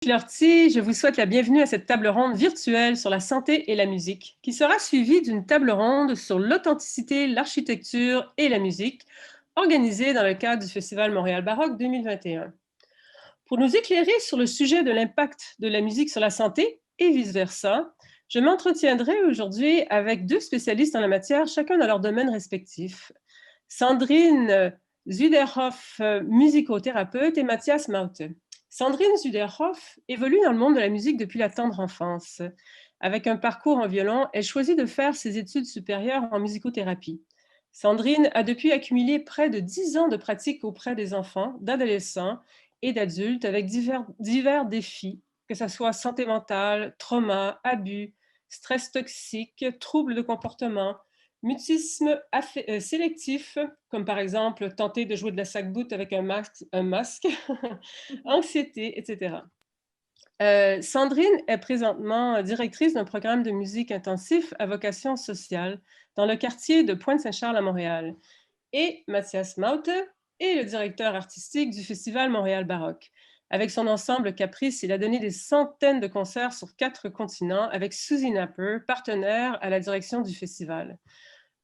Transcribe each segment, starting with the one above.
Lortie, je vous souhaite la bienvenue à cette table ronde virtuelle sur la santé et la musique, qui sera suivie d'une table ronde sur l'authenticité, l'architecture et la musique, organisée dans le cadre du Festival Montréal Baroque 2021. Pour nous éclairer sur le sujet de l'impact de la musique sur la santé et vice-versa, je m'entretiendrai aujourd'hui avec deux spécialistes en la matière, chacun dans leur domaine respectif. Sandrine Zuderhoff, musicothérapeute, et Mathias Maute. Sandrine Zuderhoff évolue dans le monde de la musique depuis la tendre enfance. Avec un parcours en violon, elle choisit de faire ses études supérieures en musicothérapie. Sandrine a depuis accumulé près de 10 ans de pratique auprès des enfants, d'adolescents et d'adultes avec divers défis, que ce soit santé mentale, trauma, abus, stress toxique, troubles de comportement, mutisme sélectif, comme par exemple tenter de jouer de la sac-bout avec un masque anxiété, etc. Sandrine est présentement directrice d'un programme de musique intensif à vocation sociale dans le quartier de Pointe-Saint-Charles à Montréal. Et Mathias Maute est le directeur artistique du Festival Montréal Baroque. Avec son ensemble Caprice, il a donné des centaines de concerts sur 4 continents avec Suzy Napper, partenaire à la direction du festival.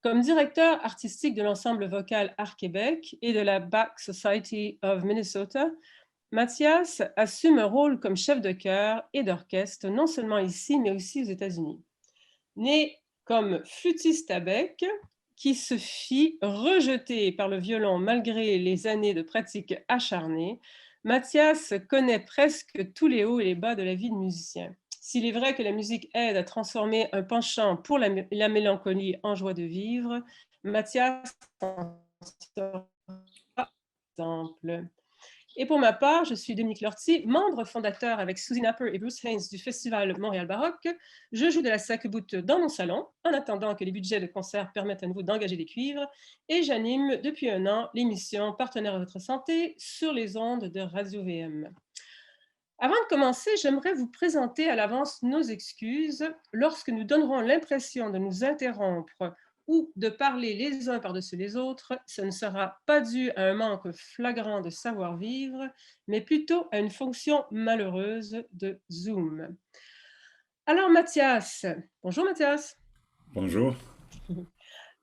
Comme directeur artistique de l'ensemble vocal Art Québec et de la Bach Society of Minnesota, Mathias assume un rôle comme chef de chœur et d'orchestre, non seulement ici, mais aussi aux États-Unis. Né comme flûtiste à bec, qui se fit rejeter par le violon malgré les années de pratique acharnée, Mathias connaît presque tous les hauts et les bas de la vie de musicien. S'il est vrai que la musique aide à transformer un penchant pour la mélancolie en joie de vivre, Mathias en sera exemple. Et pour ma part, je suis Dominique Lortie, membre fondateur avec Suzy Napper et Bruce Haynes du Festival Montréal Baroque. Je joue de la sac-bout dans mon salon, en attendant que les budgets de concert permettent à nouveau d'engager des cuivres, et j'anime depuis un an l'émission Partenaire à votre santé sur les ondes de Radio VM. Avant de commencer, j'aimerais vous présenter à l'avance nos excuses lorsque nous donnerons l'impression de nous interrompre ou de parler les uns par-dessus les autres. Ce ne sera pas dû à un manque flagrant de savoir-vivre, mais plutôt à une fonction malheureuse de Zoom. Alors Mathias, bonjour Mathias. Bonjour.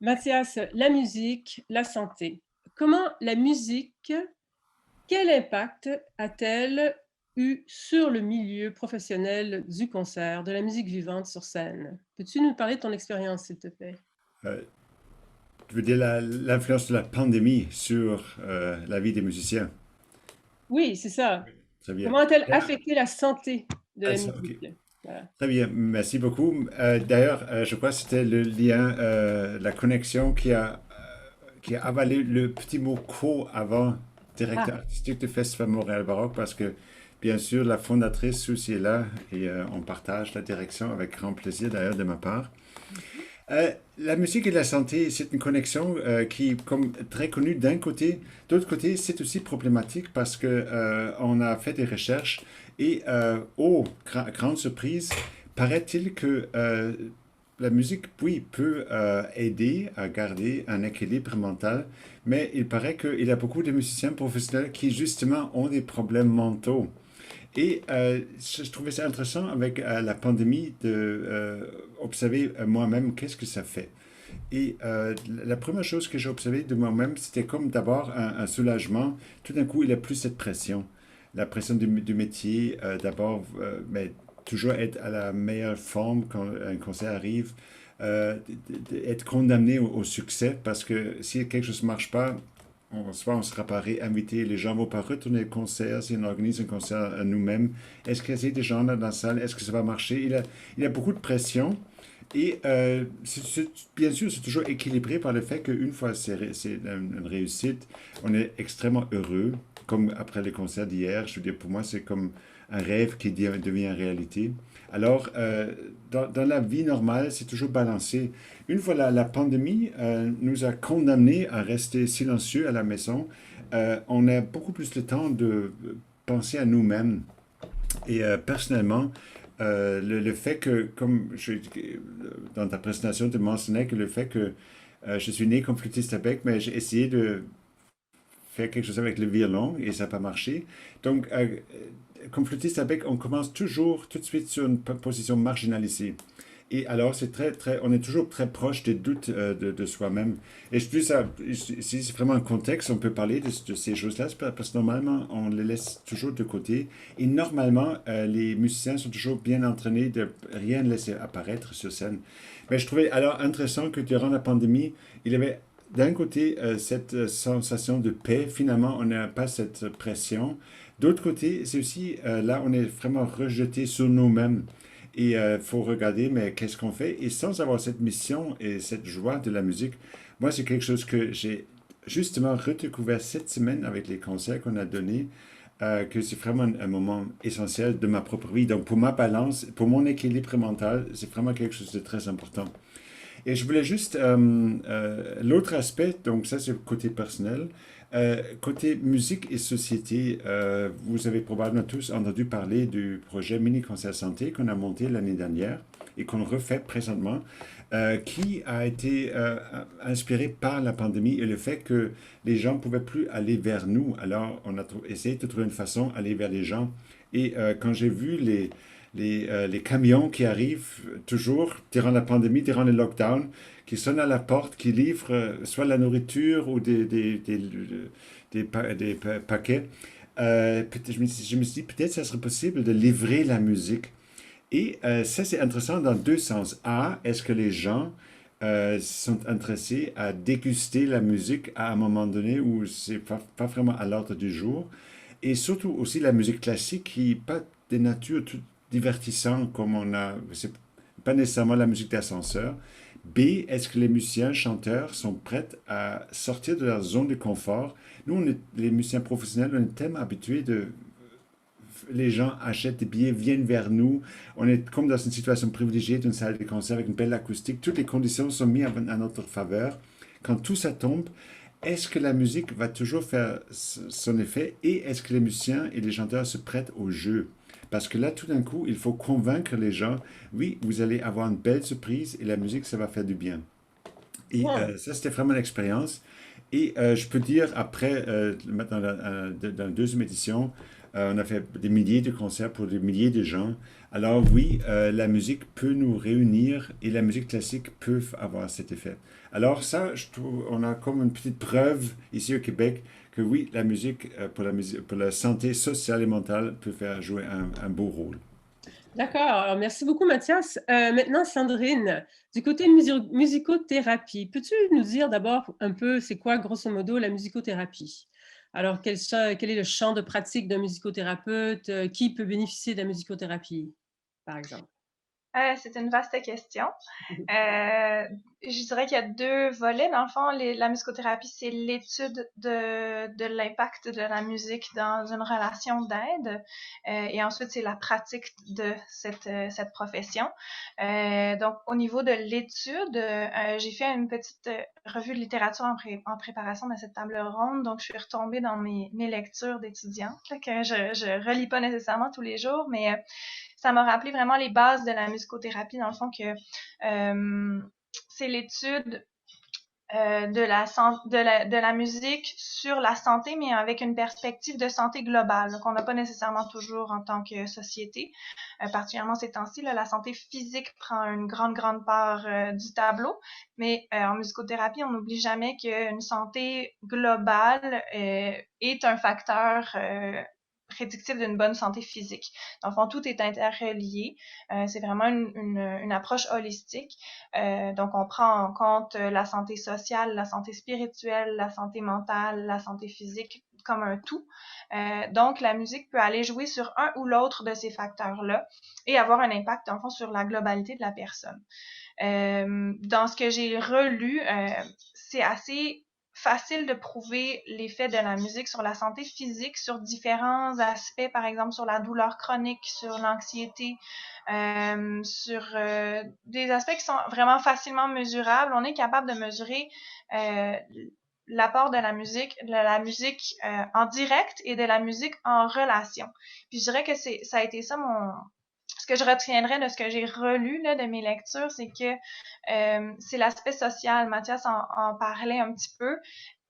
Mathias, la musique, la santé. Comment la musique, quel impact a-t-elle eu sur le milieu professionnel du concert, de la musique vivante sur scène? Peux-tu nous parler de ton expérience, s'il te plaît? Euh, tu veux dire l'influence de la pandémie sur la vie des musiciens? Oui, c'est ça. Très bien. Comment a-t-elle affecté la santé de la Ok. musique? Voilà. Très bien, merci beaucoup. D'ailleurs, je crois que c'était le lien, la connexion qui a avalé le petit mot co avant directeur Ah, artistique du Festival Montréal Baroque parce que, bien sûr, la fondatrice Suzy est là et on partage la direction avec grand plaisir d'ailleurs de ma part. La musique et la santé, c'est une connexion qui est comme très connue d'un côté. D'autre côté, c'est aussi problématique parce que on a fait des recherches et, grande surprise, paraît-il que la musique, oui, peut aider à garder un équilibre mental, mais il paraît qu'il y a beaucoup de musiciens professionnels qui justement ont des problèmes mentaux. Et je trouvais ça intéressant avec la pandémie de observer moi-même qu'est-ce que ça fait. Et la première chose que j'ai observé de moi-même, c'était comme d'abord un soulagement. Tout d'un coup, il n'y a plus cette pression. La pression du métier, d'abord, mais toujours être à la meilleure forme quand un concert arrive. Être condamné au succès parce que si quelque chose ne marche pas, soit on sera pas réinvité, les gens ne vont pas retourner au concert si on organise un concert à nous-mêmes. Est-ce qu'il y a des gens là dans la salle? Est-ce que ça va marcher? Il y a beaucoup de pression. Et bien sûr, c'est toujours équilibré par le fait qu'une fois c'est une réussite, on est extrêmement heureux, comme après le concert d'hier. Je veux dire, pour moi, c'est comme un rêve qui devient réalité. Alors, dans la vie normale, c'est toujours balancé. Une fois la pandémie nous a condamnés à rester silencieux à la maison, on a beaucoup plus le temps de penser à nous-mêmes. Et personnellement, le fait que, dans ta présentation, tu mentionnais que le fait que je suis né comme flûtiste à bec, mais j'ai essayé de faire quelque chose avec le violon et ça n'a pas marché. Donc, comme flûtiste à bec, on commence toujours tout de suite sur une position marginalisée. Et alors, on est toujours très proche des doutes de soi-même. Et je dis ça, si c'est vraiment un contexte, on peut parler de ces choses-là, parce que normalement, on les laisse toujours de côté. Et normalement, les musiciens sont toujours bien entraînés de rien laisser apparaître sur scène. Mais je trouvais alors intéressant que durant la pandémie, il y avait d'un côté cette sensation de paix. Finalement, on n'a pas cette pression. D'autre côté, c'est aussi là, on est vraiment rejeté sur nous-mêmes. Et il faut regarder, mais qu'est-ce qu'on fait? Et sans avoir cette mission et cette joie de la musique, moi, c'est quelque chose que j'ai justement redécouvert cette semaine avec les concerts qu'on a donnés, que c'est vraiment un moment essentiel de ma propre vie. Donc, pour ma balance, pour mon équilibre mental, c'est vraiment quelque chose de très important. Et je voulais juste l'autre aspect, donc ça c'est le côté personnel. Côté musique et société, vous avez probablement tous entendu parler du projet Mini Concert Santé qu'on a monté l'année dernière et qu'on refait présentement, qui a été inspiré par la pandémie et le fait que les gens ne pouvaient plus aller vers nous. Alors on a essayé de trouver une façon d'aller vers les gens. Et quand j'ai vu les camions qui arrivent toujours durant la pandémie, durant le lockdown, qui sonnent à la porte, qui livrent soit la nourriture ou des paquets. Je me suis dit, peut-être ça serait possible de livrer la musique. Et ça, c'est intéressant dans deux sens. A, est-ce que les gens sont intéressés à déguster la musique à un moment donné où c'est pas vraiment à l'ordre du jour? Et surtout aussi la musique classique qui n'est pas de nature tout divertissante comme on a. C'est pas nécessairement la musique d'ascenseur. B, est-ce que les musiciens, chanteurs sont prêts à sortir de leur zone de confort? Nous, les musiciens professionnels, on est tellement habitués de. Les gens achètent des billets, viennent vers nous. On est comme dans une situation privilégiée d'une salle de concert avec une belle acoustique. Toutes les conditions sont mises à notre faveur. Quand tout ça tombe, est-ce que la musique va toujours faire son effet et est-ce que les musiciens et les chanteurs se prêtent au jeu? Parce que là, tout d'un coup, il faut convaincre les gens, oui, vous allez avoir une belle surprise et la musique, ça va faire du bien. Et Wow. ça, c'était vraiment l'expérience. Et je peux dire, après, maintenant, dans la deuxième édition, on a fait des milliers de concerts pour des milliers de gens. Alors oui, la musique peut nous réunir et la musique classique peut avoir cet effet. Alors ça, je trouve, on a comme une petite preuve ici au Québec que oui, la musique, pour la santé sociale et mentale peut faire jouer un beau rôle. D'accord. Alors, merci beaucoup, Mathias. Maintenant, Sandrine, du côté musicothérapie, peux-tu nous dire d'abord un peu, c'est quoi, grosso modo, la musicothérapie? Alors, quel est le champ de pratique d'un musicothérapeute? Qui peut bénéficier de la musicothérapie, par exemple? C'est une vaste question. Euh, je dirais qu'il y a deux volets. Dans le fond, la musicothérapie, c'est l'étude de l'impact de la musique dans une relation d'aide. Et ensuite, c'est la pratique de cette profession. Donc, au niveau de l'étude, j'ai fait une petite revue de littérature en préparation de cette table ronde. Donc, je suis retombée dans mes lectures d'étudiante, là, que je relis pas nécessairement tous les jours, mais ça m'a rappelé vraiment les bases de la musicothérapie, dans le fond, que c'est l'étude de la musique sur la santé, mais avec une perspective de santé globale, qu'on n'a pas nécessairement toujours en tant que société. Particulièrement ces temps-ci, là, la santé physique prend une grande part du tableau, mais en musicothérapie, on n'oublie jamais qu'une santé globale est un facteur prédictif d'une bonne santé physique. Dans le fond, tout est interrelié. C'est vraiment une approche holistique. Donc, on prend en compte la santé sociale, la santé spirituelle, la santé mentale, la santé physique comme un tout. Donc, la musique peut aller jouer sur un ou l'autre de ces facteurs-là et avoir un impact, dans le fond, sur la globalité de la personne. Dans ce que j'ai relu, c'est assez facile de prouver l'effet de la musique sur la santé physique, sur différents aspects, par exemple sur la douleur chronique, sur l'anxiété, sur des aspects qui sont vraiment facilement mesurables. On est capable de mesurer l'apport de la musique en direct et de la musique en relation. Puis je dirais que ça a été ça ce que je retiendrai de ce que j'ai relu là, de mes lectures, c'est que c'est l'aspect social. Mathias en parlait un petit peu.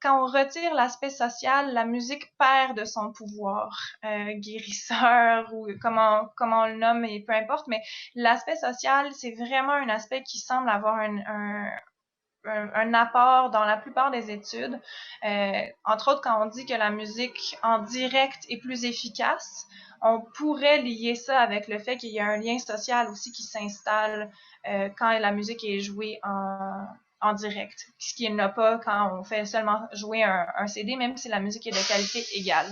quand on retire l'aspect social, la musique perd de son pouvoir guérisseur ou comment on le nomme, et peu importe, mais l'aspect social, c'est vraiment un aspect qui semble avoir un apport dans la plupart des études. Entre autres, quand on dit que la musique en direct est plus efficace, on pourrait lier ça avec le fait qu'il y a un lien social aussi qui s'installe quand la musique est jouée en direct, ce qu'il n'y a pas quand on fait seulement jouer un CD, même si la musique est de qualité égale.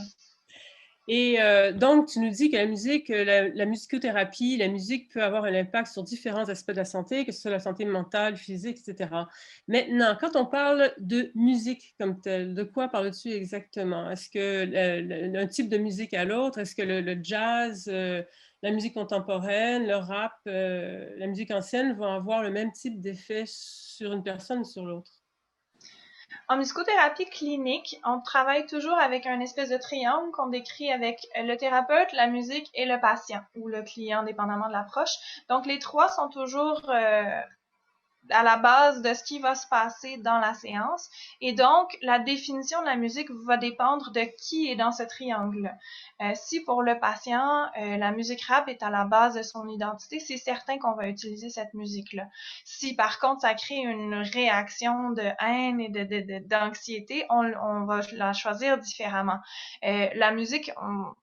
Et donc, tu nous dis que la musique, la musicothérapie, la musique peut avoir un impact sur différents aspects de la santé, que ce soit la santé mentale, physique, etc. Maintenant, quand on parle de musique comme telle, de quoi parles-tu exactement? Est-ce que un type de musique à l'autre, est-ce que le jazz, la musique contemporaine, le rap, la musique ancienne vont avoir le même type d'effet sur une personne ou sur l'autre? En musicothérapie clinique, on travaille toujours avec un espèce de triangle qu'on décrit avec le thérapeute, la musique et le patient ou le client, dépendamment de l'approche. Donc, les trois sont toujours à la base de ce qui va se passer dans la séance. Et donc, la définition de la musique va dépendre de qui est dans ce triangle. Si pour le patient, la musique rap est à la base de son identité, c'est certain qu'on va utiliser cette musique-là. Si par contre, ça crée une réaction de haine et d'anxiété, on va la choisir différemment. La musique,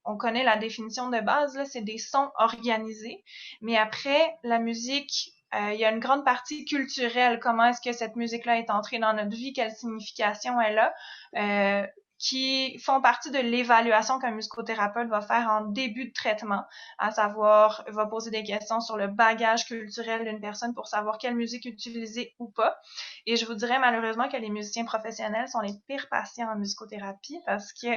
on connaît la définition de base, là, c'est des sons organisés. Mais après, la musique, il y a une grande partie culturelle. Comment est-ce que cette musique-là est entrée dans notre vie? Quelle signification elle a? Qui font partie de l'évaluation qu'un musicothérapeute va faire en début de traitement, à savoir, va poser des questions sur le bagage culturel d'une personne pour savoir quelle musique utiliser ou pas. Et je vous dirais malheureusement que les musiciens professionnels sont les pires patients en musicothérapie parce que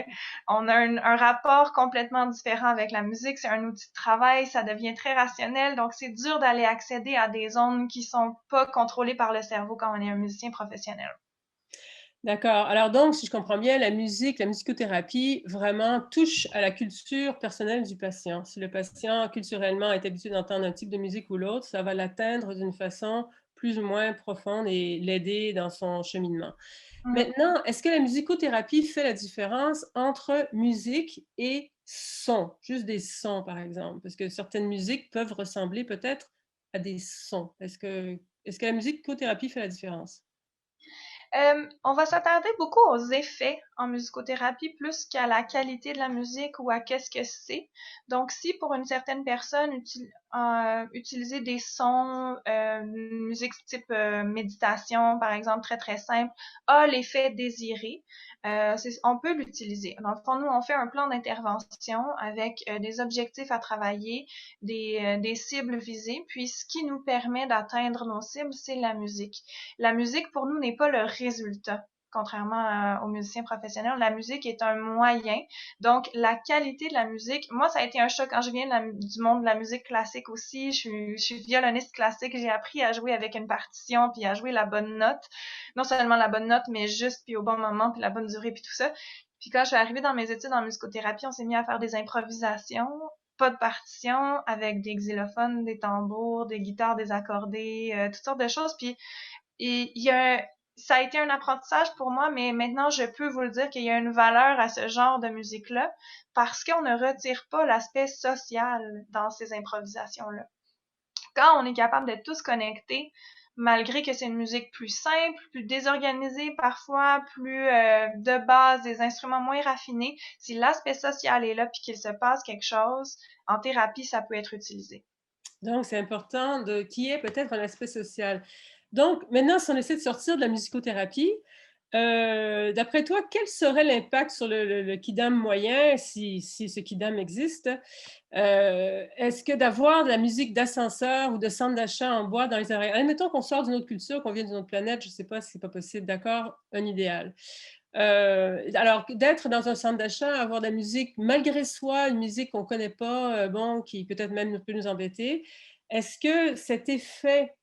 on a un rapport complètement différent avec la musique. C'est un outil de travail, ça devient très rationnel, donc c'est dur d'aller accéder à des zones qui sont pas contrôlées par le cerveau quand on est un musicien professionnel. D'accord. Alors donc, si je comprends bien, la musique, la musicothérapie vraiment touche à la culture personnelle du patient. Si le patient culturellement est habitué d'entendre un type de musique ou l'autre, ça va l'atteindre d'une façon plus ou moins profonde et l'aider dans son cheminement. Mm. Maintenant, est-ce que la musicothérapie fait la différence entre musique et son? Juste des sons, par exemple, parce que certaines musiques peuvent ressembler peut-être à des sons. Est-ce que la musicothérapie fait la différence? On va s'attarder beaucoup aux effets en musicothérapie plus qu'à la qualité de la musique ou à qu'est-ce que c'est. Donc, si pour une certaine personne, utiliser des sons, musique type méditation, par exemple, très très simple, a l'effet désiré, on peut l'utiliser. Dans le fond, nous, on fait un plan d'intervention avec des objectifs à travailler, des cibles visées, puis ce qui nous permet d'atteindre nos cibles, c'est la musique. La musique, pour nous, n'est pas le résultat. Contrairement aux musiciens professionnels, la musique est un moyen. Donc, la qualité de la musique, moi, ça a été un choc quand je viens du monde de la musique classique aussi. Je suis violoniste classique. J'ai appris à jouer avec une partition puis à jouer la bonne note. Non seulement la bonne note, mais juste puis au bon moment puis la bonne durée puis tout ça. Puis quand je suis arrivée dans mes études en musicothérapie, on s'est mis à faire des improvisations, pas de partition, avec des xylophones, des tambours, des guitares désaccordées, toutes sortes de choses. Puis et ça a été un apprentissage pour moi, mais maintenant je peux vous le dire qu'il y a une valeur à ce genre de musique-là parce qu'on ne retire pas l'aspect social dans ces improvisations-là. Quand on est capable d'être tous connectés, malgré que c'est une musique plus simple, plus désorganisée parfois, plus de base, des instruments moins raffinés, si l'aspect social est là puis qu'il se passe quelque chose, en thérapie, ça peut être utilisé. Donc, c'est important qu'il y ait peut-être un aspect social. Donc, maintenant, si on essaie de sortir de la musicothérapie, d'après toi, quel serait l'impact sur le kidam moyen, si ce kidam existe? Est-ce que d'avoir de la musique d'ascenseur ou de centre d'achat en bois dans les oreilles, admettons qu'on sort d'une autre culture, qu'on vient d'une autre planète, je ne sais pas si c'est pas possible, d'accord, un idéal. Alors, d'être dans un centre d'achat, avoir de la musique, malgré soi, une musique qu'on ne connaît pas, bon, qui peut-être même peut nous embêter, est-ce que cet effet,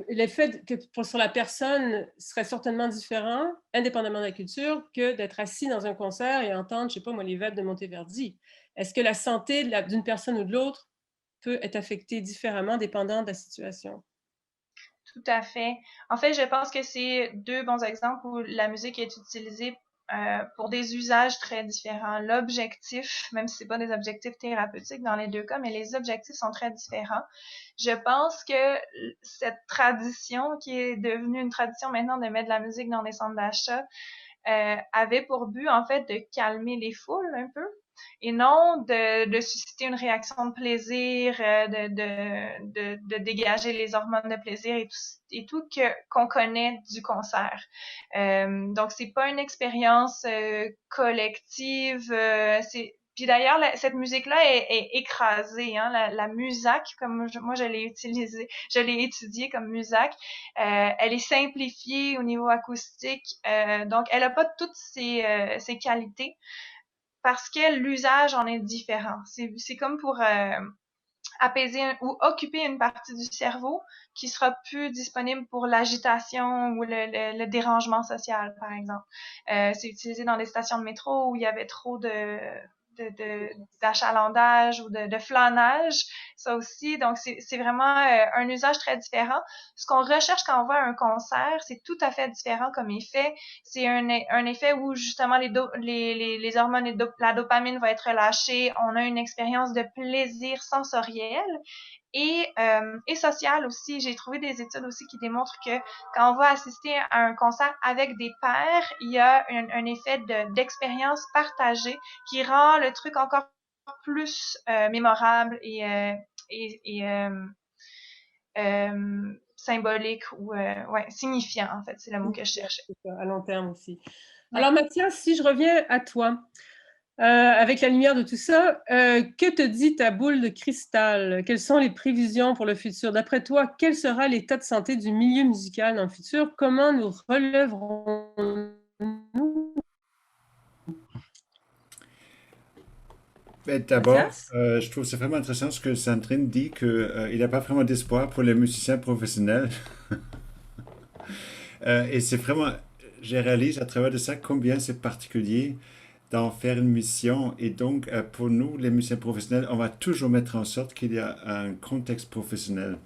l'effet sur la personne serait certainement différent, indépendamment de la culture, que d'être assis dans un concert et entendre, je ne sais pas moi, les vêpres de Monteverdi? Est-ce que la santé d'une personne ou de l'autre peut être affectée différemment, dépendant de la situation? Tout à fait. En fait, je pense que c'est deux bons exemples où la musique est utilisée pour des usages très différents. L'objectif, même si c'est pas des objectifs thérapeutiques dans les deux cas, mais les objectifs sont très différents. Je pense que cette tradition qui est devenue une tradition maintenant de mettre de la musique dans des centres d'achat avait pour but en fait de calmer les foules un peu et non de susciter une réaction de plaisir, de dégager les hormones de plaisir et tout qu'on connaît du concert. Donc c'est pas une expérience collective, c'est puis d'ailleurs, cette musique-là est écrasée, hein, la musique, comme moi je l'ai utilisée, je l'ai étudiée comme musique, elle est simplifiée au niveau acoustique, donc elle a pas toutes ses qualités parce que l'usage en est différent. C'est comme pour apaiser ou occuper une partie du cerveau qui sera plus disponible pour l'agitation ou le dérangement social, par exemple. C'est utilisé dans des stations de métro où il y avait trop d'achalandage ou de flânage, ça aussi. Donc, c'est vraiment un usage très différent. Ce qu'on recherche quand on va à un concert, c'est tout à fait différent comme effet. C'est un effet où justement les hormones et la dopamine va être relâchée. On a une expérience de plaisir sensoriel et sociale aussi. J'ai trouvé des études aussi qui démontrent que quand on va assister à un concert avec des pairs, il y a un effet d'expérience partagée qui rend le truc encore plus mémorable et symbolique ou ouais, signifiant, en fait, c'est le mot que je cherchais. C'est ça, à long terme aussi. Ouais. Alors Mathias, si je reviens à toi, avec la lumière de tout ça, que te dit ta boule de cristal? Quelles sont les prévisions pour le futur? D'après toi, quel sera l'état de santé du milieu musical dans le futur? Comment nous relèverons-nous? Ben, d'abord, Mathias? je trouve c'est vraiment intéressant ce que Sandrine dit qu'il n'y a pas vraiment d'espoir pour les musiciens professionnels. Et c'est vraiment, je réalise à travers de ça combien c'est particulier d'en faire une mission. Et donc, pour nous, les musiciens professionnels, on va toujours mettre en sorte qu'il y a un contexte professionnel.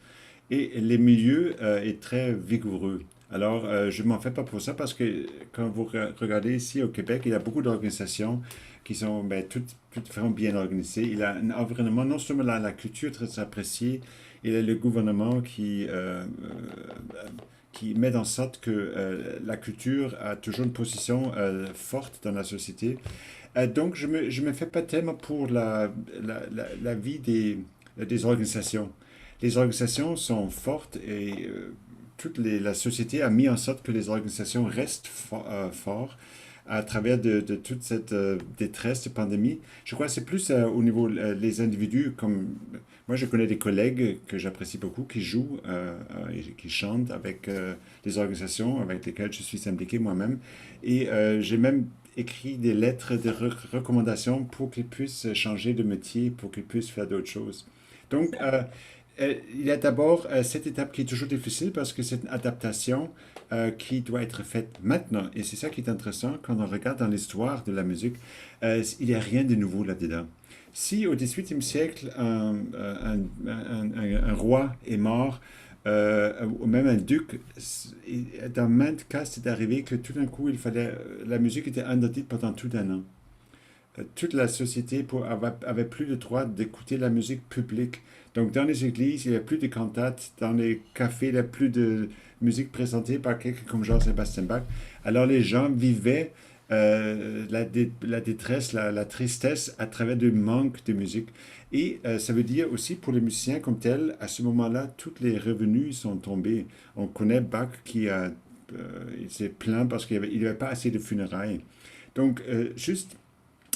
Et les milieux est très vigoureux. Alors, je ne m'en fais pas pour ça parce que quand vous regardez ici au Québec, il y a beaucoup d'organisations qui sont ben, toutes vraiment bien organisées. Il y a un environnement, non seulement la culture très appréciée, il y a le gouvernement qui met en sorte que la culture a toujours une position forte dans la société. Donc, je me fais pas tellement pour la vie des organisations. Les organisations sont fortes et la société a mis en sorte que les organisations restent fortes à travers de toute cette détresse de pandémie. Je crois que c'est plus au niveau des individus, comme moi je connais des collègues que j'apprécie beaucoup qui jouent et qui chantent avec des organisations avec lesquelles je suis impliqué moi-même. Et j'ai même écrit des lettres de recommandation pour qu'ils puissent changer de métier, pour qu'ils puissent faire d'autres choses. Donc, il y a d'abord cette étape qui est toujours difficile parce que c'est une adaptation qui doit être faite maintenant. Et c'est ça qui est intéressant quand on regarde dans l'histoire de la musique. Il n'y a rien de nouveau là-dedans. Si au XVIIIe siècle, un roi est mort, ou même un duc, dans maintes cas, c'est arrivé que tout d'un coup, la musique était interdite pendant tout un an. Toute la société avait plus le droit d'écouter la musique publique. Donc, dans les églises, il n'y a plus de cantates. Dans les cafés, il n'y a plus de musique présentée par quelqu'un comme Jean-Sébastien Bach. Alors, les gens vivaient la détresse, la tristesse à travers du manque de musique. Et ça veut dire aussi pour les musiciens comme tels, à ce moment-là, tous les revenus sont tombés. On connaît Bach il s'est plaint parce qu'il n'y avait pas assez de funérailles. Donc, juste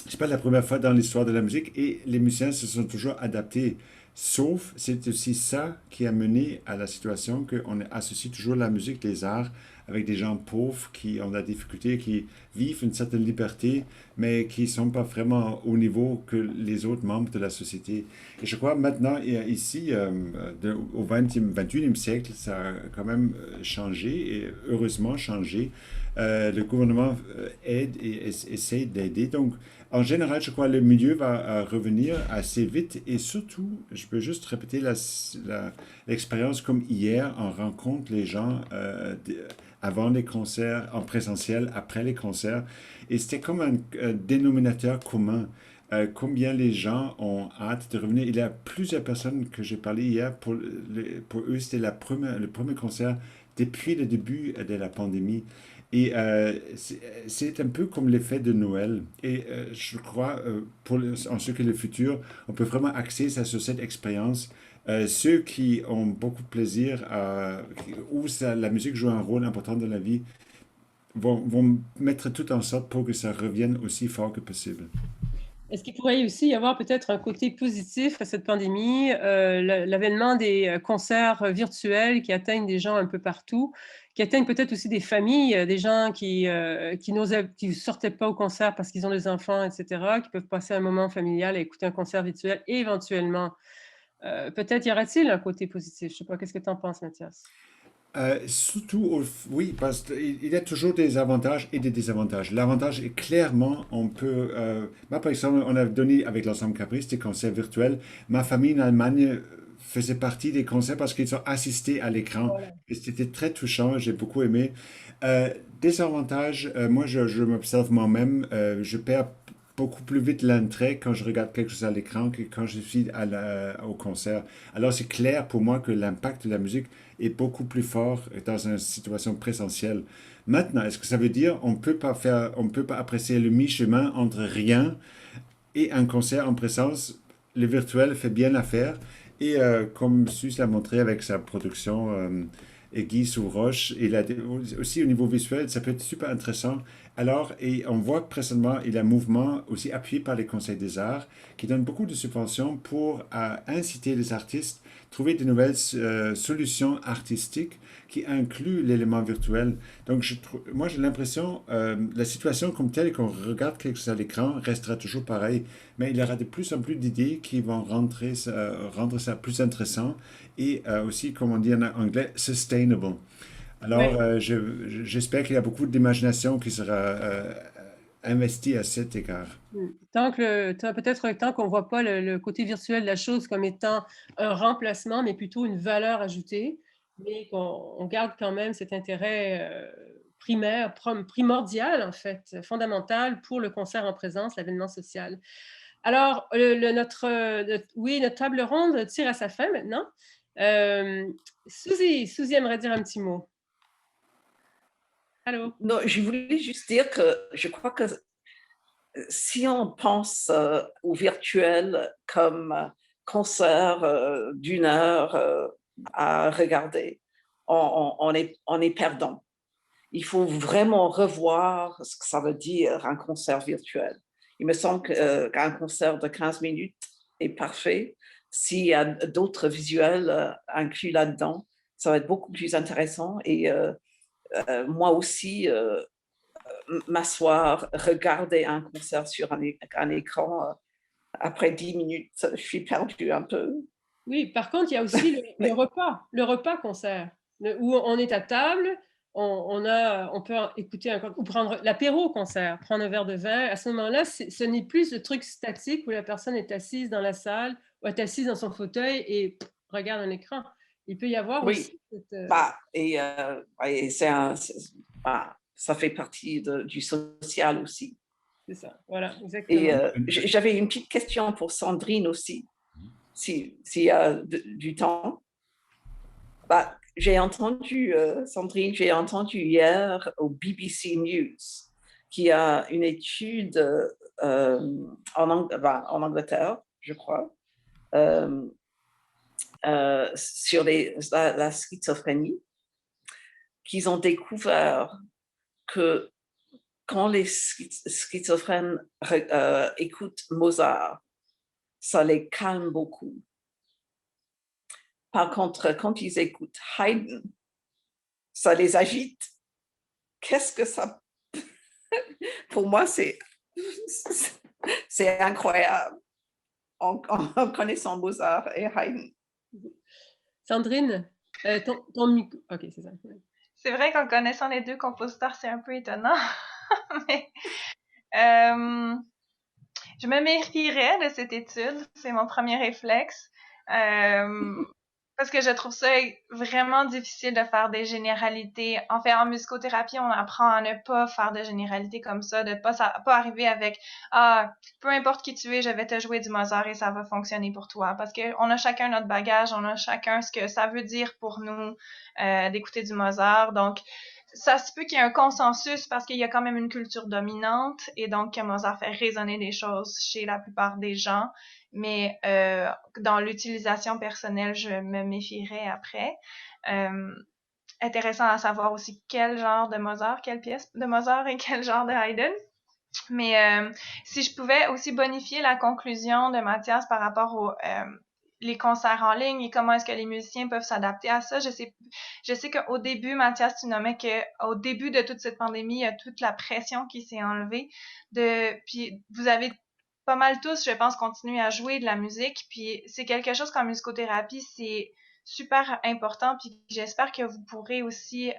c'est pas la première fois dans l'histoire de la musique et les musiciens se sont toujours adaptés. Sauf, c'est aussi ça qui a mené à la situation qu'on associe toujours la musique, les arts, avec des gens pauvres qui ont de la difficulté, qui vivent une certaine liberté, mais qui ne sont pas vraiment au niveau que les autres membres de la société. Et je crois maintenant, ici, au 20e, 21e siècle, ça a quand même changé, et heureusement changé. Le gouvernement aide et essaie d'aider. Donc, en général, je crois que le milieu va revenir assez vite et surtout, je peux juste répéter l'expérience comme hier, on rencontre les gens avant les concerts, en présentiel, après les concerts, et c'était comme un dénominateur commun. Combien les gens ont hâte de revenir. Il y a plusieurs personnes que j'ai parlé hier, pour eux, c'était le premier concert depuis le début de la pandémie. Et c'est un peu comme l'effet de Noël. Et je crois, en ce qui est le futur, on peut vraiment axer ça sur cette expérience. Ceux qui ont beaucoup de plaisir, où la musique joue un rôle important dans la vie, vont mettre tout en sorte pour que ça revienne aussi fort que possible. Est-ce qu'il pourrait aussi y avoir peut-être un côté positif à cette pandémie, l'avènement des concerts virtuels qui atteignent des gens un peu partout, qui atteignent peut-être aussi des familles, des gens qui sortaient pas au concert parce qu'ils ont des enfants, etc., qui peuvent passer un moment familial à écouter un concert virtuel et éventuellement, peut-être y aura-t-il un côté positif. Je sais pas, qu'est-ce que tu en penses, Mathias? Surtout, oui, parce qu'il y a toujours des avantages et des désavantages. L'avantage est clairement, moi, par exemple, on a donné avec l'ensemble Caprice des concerts virtuels. Ma famille en Allemagne faisait partie des concerts parce qu'ils ont assisté à l'écran. Voilà. Et c'était très touchant, j'ai beaucoup aimé. Euh, Désavantages, moi, je m'observe moi-même, je perds beaucoup plus vite l'intérêt quand je regarde quelque chose à l'écran que quand je suis au concert. Alors, c'est clair pour moi que l'impact de la musique est beaucoup plus fort dans une situation présentielle. Maintenant, est-ce que ça veut dire on peut pas apprécier le mi-chemin entre rien et un concert en présence? Le virtuel fait bien l'affaire. Et comme Suze l'a montré avec sa production Guy sous roche, aussi au niveau visuel, ça peut être super intéressant. Alors, et on voit précédemment, il y a un mouvement aussi appuyé par les conseils des arts qui donne beaucoup de subventions pour inciter les artistes à trouver de nouvelles solutions artistiques qui incluent l'élément virtuel. Donc, moi, j'ai l'impression, la situation comme telle, qu'on regarde quelque chose à l'écran, restera toujours pareil, mais il y aura de plus en plus d'idées qui vont rendre ça plus intéressant et aussi, comme on dit en anglais, sustainable. Alors, Oui. j'espère qu'il y a beaucoup d'imagination qui sera investie à cet égard. Peut-être tant qu'on ne voit pas le côté virtuel de la chose comme étant un remplacement, mais plutôt une valeur ajoutée, mais qu'on garde quand même cet intérêt primaire, primordial en fait, fondamental pour le concert en présence, l'événement social. Alors, oui, notre table ronde tire à sa fin maintenant. Euh, Suzy aimerait dire un petit mot. Allô? Non, je voulais juste dire que je crois que si on pense au virtuel comme concert d'une heure à regarder, on est perdant. Il faut vraiment revoir ce que ça veut dire un concert virtuel. Il me semble qu'un concert de 15 minutes est parfait. S'il y a d'autres visuels inclus là-dedans, ça va être beaucoup plus intéressant. Et moi aussi, m'asseoir, regarder un concert sur un écran, après 10 minutes, je suis perdue un peu. Oui, par contre, il y a aussi le repas concert, où on est à table, on peut écouter ou prendre l'apéro concert, prendre un verre de vin. À ce moment-là, ce n'est plus ce truc statique où la personne est assise dans la salle ou est assise dans son fauteuil et regarde un écran. Il peut y avoir Oui, aussi et ça fait partie du social aussi. c'est ça, voilà, Et exactement. j'avais une petite question pour Sandrine aussi, s'il y a du temps. J'ai entendu, Sandrine, j'ai entendu hier au BBC News qu'il y a une étude en Angleterre, je crois, euh, sur la schizophrénie, qu'ils ont découvert que quand les schizophrènes écoutent Mozart, ça les calme beaucoup. Par contre, quand ils écoutent Haydn, ça les agite. qu'est-ce que ça... Pour moi, c'est incroyable en connaissant Mozart et Haydn. Sandrine, ton micro... OK, c'est ça. C'est vrai qu'en connaissant les deux compositeurs, c'est un peu étonnant. Mais, je me méfierais de cette étude. C'est mon premier réflexe. Parce que je trouve ça vraiment difficile de faire des généralités. En fait, en musicothérapie, on apprend à ne pas faire de généralités comme ça, de pas arriver avec peu importe qui tu es, je vais te jouer du Mozart et ça va fonctionner pour toi. Parce que on a chacun notre bagage, on a chacun ce que ça veut dire pour nous d'écouter du Mozart. Donc, ça se peut qu'il y ait un consensus parce qu'il y a quand même une culture dominante et donc que Mozart fait résonner des choses chez la plupart des gens. Mais dans l'utilisation personnelle, je me méfierais après. Intéressant à savoir aussi quel genre de Mozart, quelle pièce de Mozart et quel genre de Haydn. Mais si je pouvais aussi bonifier la conclusion de Mathias par rapport aux les concerts en ligne et comment est-ce que les musiciens peuvent s'adapter à ça. Je sais qu'au début, Mathias, tu nommais qu'au début de toute cette pandémie, il y a toute la pression qui s'est enlevée. Puis vous avez pas mal tous, je pense, continué à jouer de la musique. Puis c'est quelque chose qu'en musicothérapie, c'est super important. Puis j'espère que vous pourrez aussi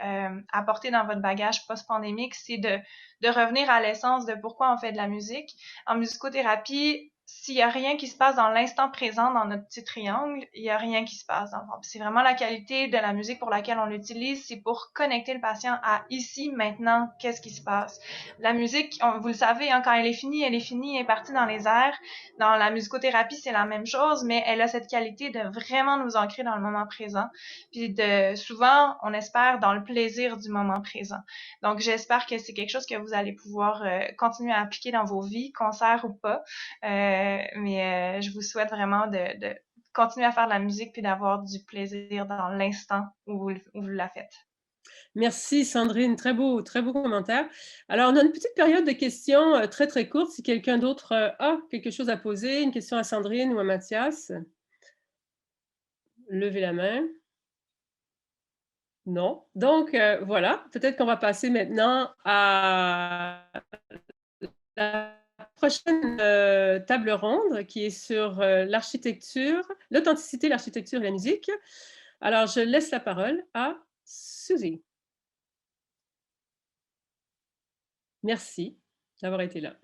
apporter dans votre bagage post-pandémique, c'est de revenir à l'essence de pourquoi on fait de la musique. En musicothérapie, s'il y a rien qui se passe dans l'instant présent dans notre petit triangle, il y a rien qui se passe dans le fond. C'est vraiment la qualité de la musique pour laquelle on l'utilise, c'est pour connecter le patient à ici, maintenant, qu'est-ce qui se passe. La musique, vous le savez, hein, quand elle est finie, elle est partie dans les airs. Dans la musicothérapie, c'est la même chose, mais elle a cette qualité de vraiment nous ancrer dans le moment présent. Puis souvent, on espère dans le plaisir du moment présent. Donc, j'espère que c'est quelque chose que vous allez pouvoir continuer à appliquer dans vos vies, concert ou pas. Mais je vous souhaite vraiment de continuer à faire de la musique puis d'avoir du plaisir dans l'instant où vous la faites. Merci Sandrine, très beau commentaire. Alors, on a une petite période de questions très, très courte. Si quelqu'un d'autre a quelque chose à poser, une question à Sandrine ou à Mathias, levez la main. Non. Donc, voilà, peut-être qu'on va passer maintenant à la prochaine table ronde qui est sur l'architecture, l'authenticité, l'architecture et la musique. Alors, je laisse la parole à Suzy. Merci d'avoir été là.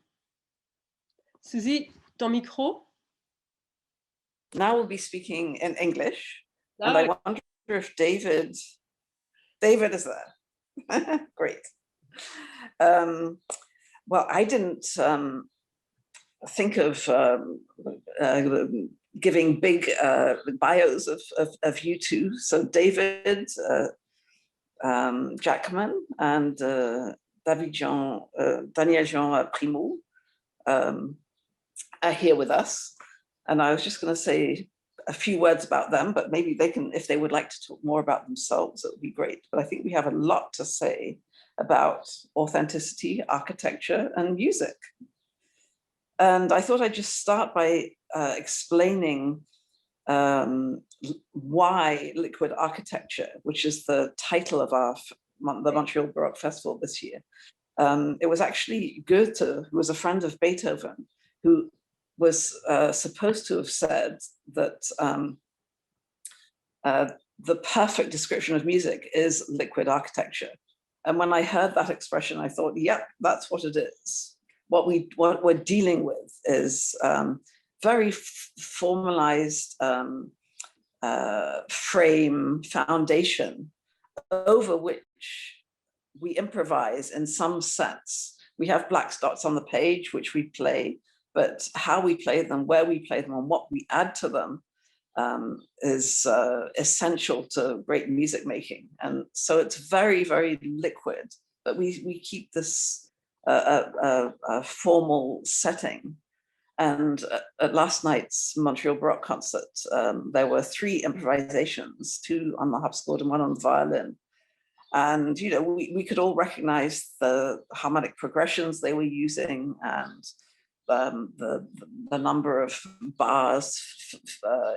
Suzy, ton micro. Now we'll be speaking in English. And Ah, I wonder if David is there. Great. Well, I didn't think of giving big bios of you two. So David, Jackman, and Daniel Jean Primo are here with us. And I was just going to say a few words about them, but maybe they can, if they would like to talk more about themselves, it would be great. But I think we have a lot to say about authenticity, architecture, and music. And I thought I'd just start by explaining why liquid architecture, which is the title of the Montreal Baroque Festival this year. It was actually Goethe, who was a friend of Beethoven, who was supposed to have said that the perfect description of music is liquid architecture. And when I heard that expression, I thought, yep, that's what it is. What we're dealing with is very formalized frame, foundation, over which we improvise in some sense. We have black dots on the page, which we play, but how we play them, where we play them, and what we add to them is essential to great music making. And so it's very, very liquid, but we keep this formal setting. And at last night's Montreal Baroque concert, there were 3 improvisations, 2 on the harpsichord and 1 on the violin. And, you know, we could all recognize the harmonic progressions they were using and the number of bars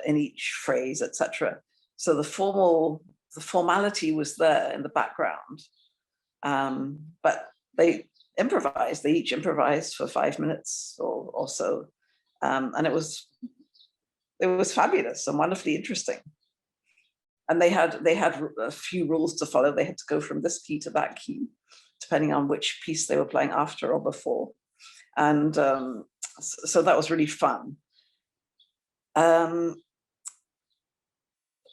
in each phrase, etc. So the formality was there in the background. But they improvised. They each improvised for 5 minutes or so, and it was fabulous and wonderfully interesting. And they had a few rules to follow. They had to go from this key to that key, depending on which piece they were playing after or before. And so that was really fun.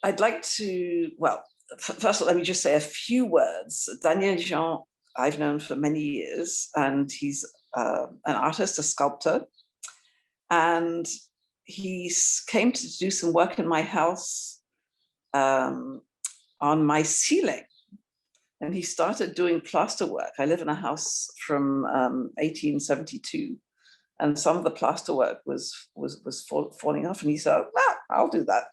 I'd like to, well, first of all, let me just say a few words. Daniel Jean, I've known for many years, and he's an artist, a sculptor. And he came to do some work in my house on my ceiling. And he started doing plaster work. I live in a house from 1872. And some of the plaster work was falling off. And he said, ah, I'll do that.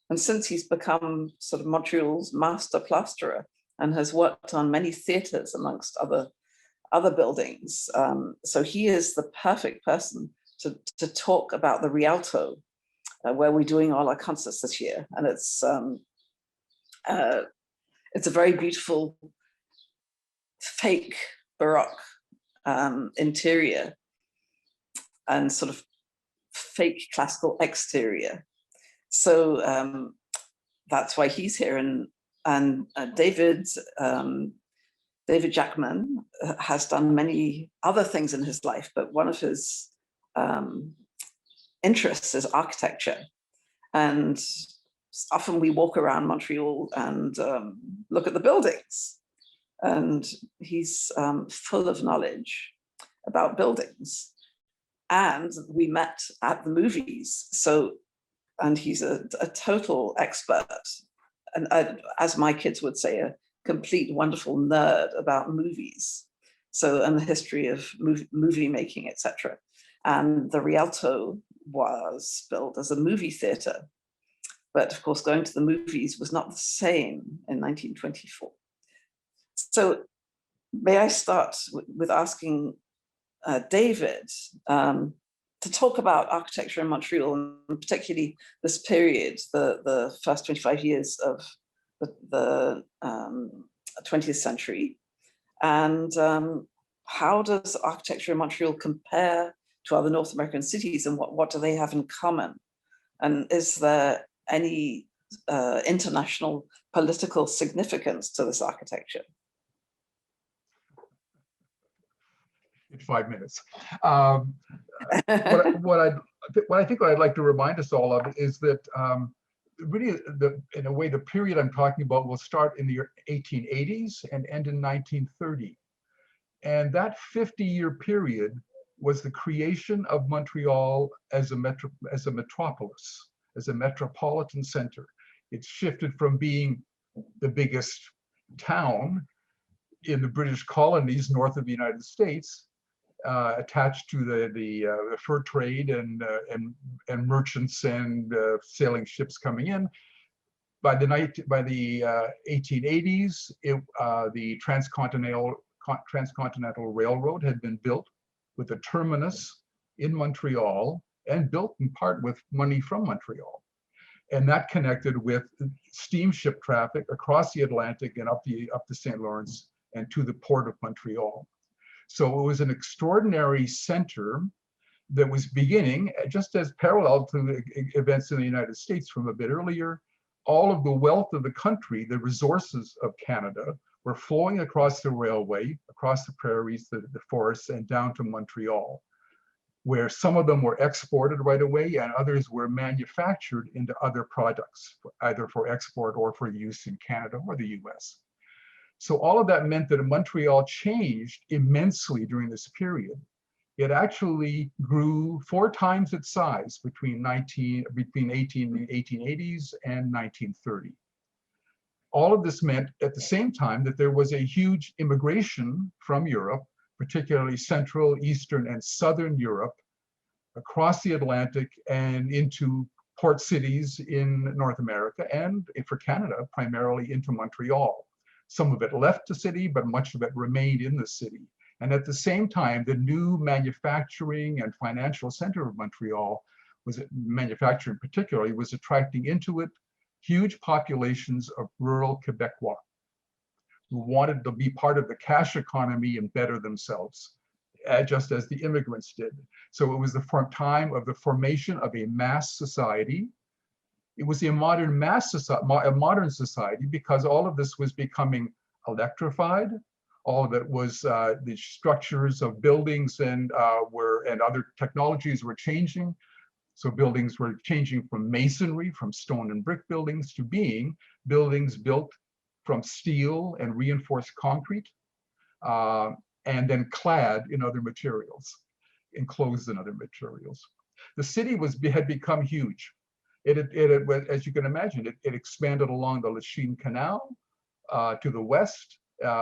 And since he's become sort of Montreal's master plasterer and has worked on many theaters amongst other buildings. So he is the perfect person to talk about the Rialto, where we're doing all our concerts this year. And it's a very beautiful fake Baroque interior and sort of fake classical exterior. So that's why he's here. And David Jackman has done many other things in his life, but one of his interests is architecture. And often we walk around Montreal and look at the buildings. And he's full of knowledge about buildings. And we met at the movies. And he's a total expert, and as my kids would say, a complete wonderful nerd about movies. So, and the history of movie making, etc. And the Rialto was built as a movie theater. But of course, going to the movies was not the same in 1924. So may I start with asking David to talk about architecture in Montreal, and particularly this period, the first 25 years of the 20th century. And how does architecture in Montreal compare to other North American cities, and what do they have in common? And is there any international political significance to this architecture? In 5 minutes. What I think I'd like to remind us all of is that really, in a way, the period I'm talking about will start in the 1880s and end in 1930. And that 50-year period was the creation of Montreal as a metropolis, as a metropolitan center. It shifted from being the biggest town in the British colonies north of the United States, attached to the fur trade and merchants and sailing ships coming in. By the 1880s, the transcontinental railroad had been built with a terminus in Montreal, and built in part with money from Montreal. And that connected with steamship traffic across the Atlantic and up the St. Lawrence and to the port of Montreal. So it was an extraordinary center that was beginning, just as parallel to the events in the United States from a bit earlier. All of the wealth of the country, the resources of Canada, were flowing across the railway, across the prairies, the forests, and down to Montreal, where some of them were exported right away and others were manufactured into other products, either for export or for use in Canada or the US. So all of that meant that Montreal changed immensely during this period. It actually grew 4 times its size between 1880s and 1930. All of this meant at the same time that there was a huge immigration from Europe, particularly Central, Eastern, and Southern Europe, across the Atlantic and into port cities in North America, and for Canada, primarily into Montreal. Some of it left the city, but much of it remained in the city. And at the same time, the new manufacturing and financial center of Montreal, manufacturing particularly, was attracting into it huge populations of rural Quebecois. who wanted to be part of the cash economy and better themselves, just as the immigrants did. So it was the time of the formation of a mass society. It was a modern society because all of this was becoming electrified. All of it was the structures of buildings and other technologies were changing. So buildings were changing from masonry, from stone and brick buildings, to being buildings built from steel and reinforced concrete, and then clad in other materials, enclosed in other materials. The city had become huge. It as you can imagine, it expanded along the Lachine Canal to the west,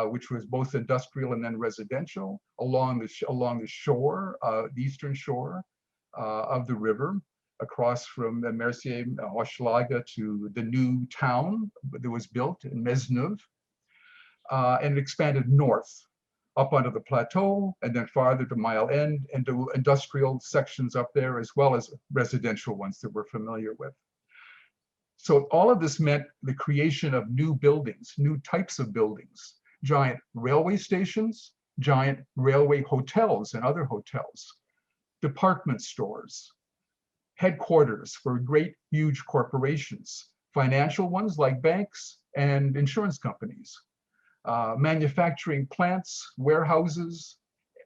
which was both industrial and then residential, along the shore, the eastern shore of the river, across from Mercier, Hochelaga to the new town that was built in Maisonneuve, and it expanded north, up onto the plateau, and then farther to Mile End, and to industrial sections up there, as well as residential ones that we're familiar with. So all of this meant the creation of new buildings, new types of buildings, giant railway stations, giant railway hotels and other hotels, department stores, headquarters for great, huge corporations, financial ones like banks and insurance companies, manufacturing plants, warehouses.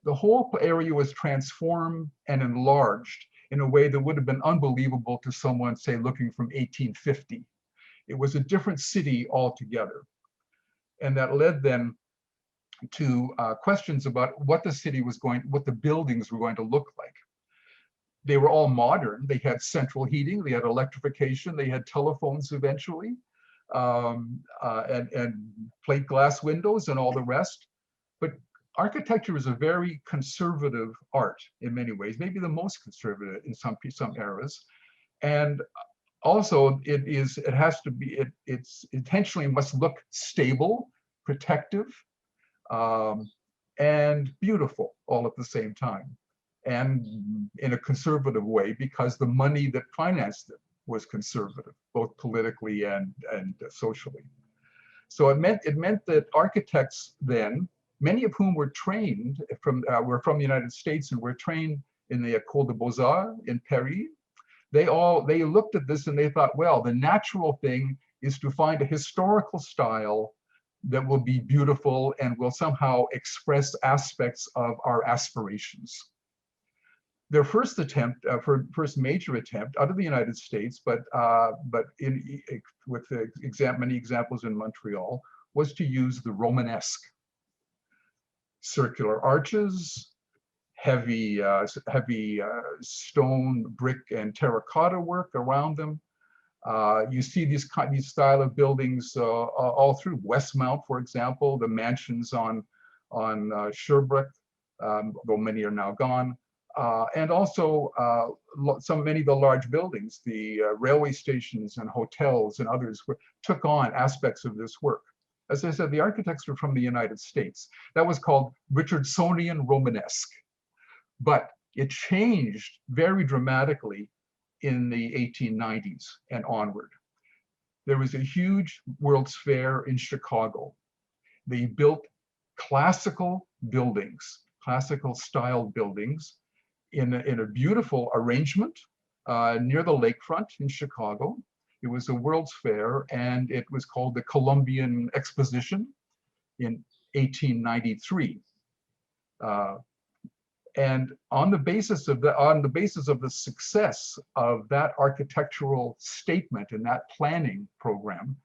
The whole area was transformed and enlarged in a way that would have been unbelievable to someone, say, looking from 1850. It was a different city altogether. And that led then to questions about what the buildings were going to look like. They were all modern. They had central heating, they had electrification, they had telephones eventually, and plate glass windows and all the rest. But architecture is a very conservative art in many ways, maybe the most conservative in some eras. And also it intentionally must look stable, protective, and beautiful all at the same time, and in a conservative way, because the money that financed it was conservative, both politically and socially. So it meant that architects then, many of whom were trained were from the United States and were trained in the École des Beaux-Arts in Paris. They looked at this and they thought, well, the natural thing is to find a historical style that will be beautiful and will somehow express aspects of our aspirations. Their first major attempt out of the United States, with many examples in Montreal, was to use the Romanesque. Circular arches, heavy stone, brick, and terracotta work around them. You see these style of buildings all through Westmount, for example, the mansions on Sherbrooke, though many are now gone. And also many of the large buildings, the railway stations and hotels and others took on aspects of this work. As I said, the architects were from the United States. That was called Richardsonian Romanesque. But it changed very dramatically in the 1890s and onward. There was a huge World's Fair in Chicago. They built classical buildings, classical style buildings, in a beautiful arrangement near the lakefront in Chicago. It was a World's Fair, and it was called the Columbian Exposition in 1893. And on the basis of the success of that architectural statement and that planning program,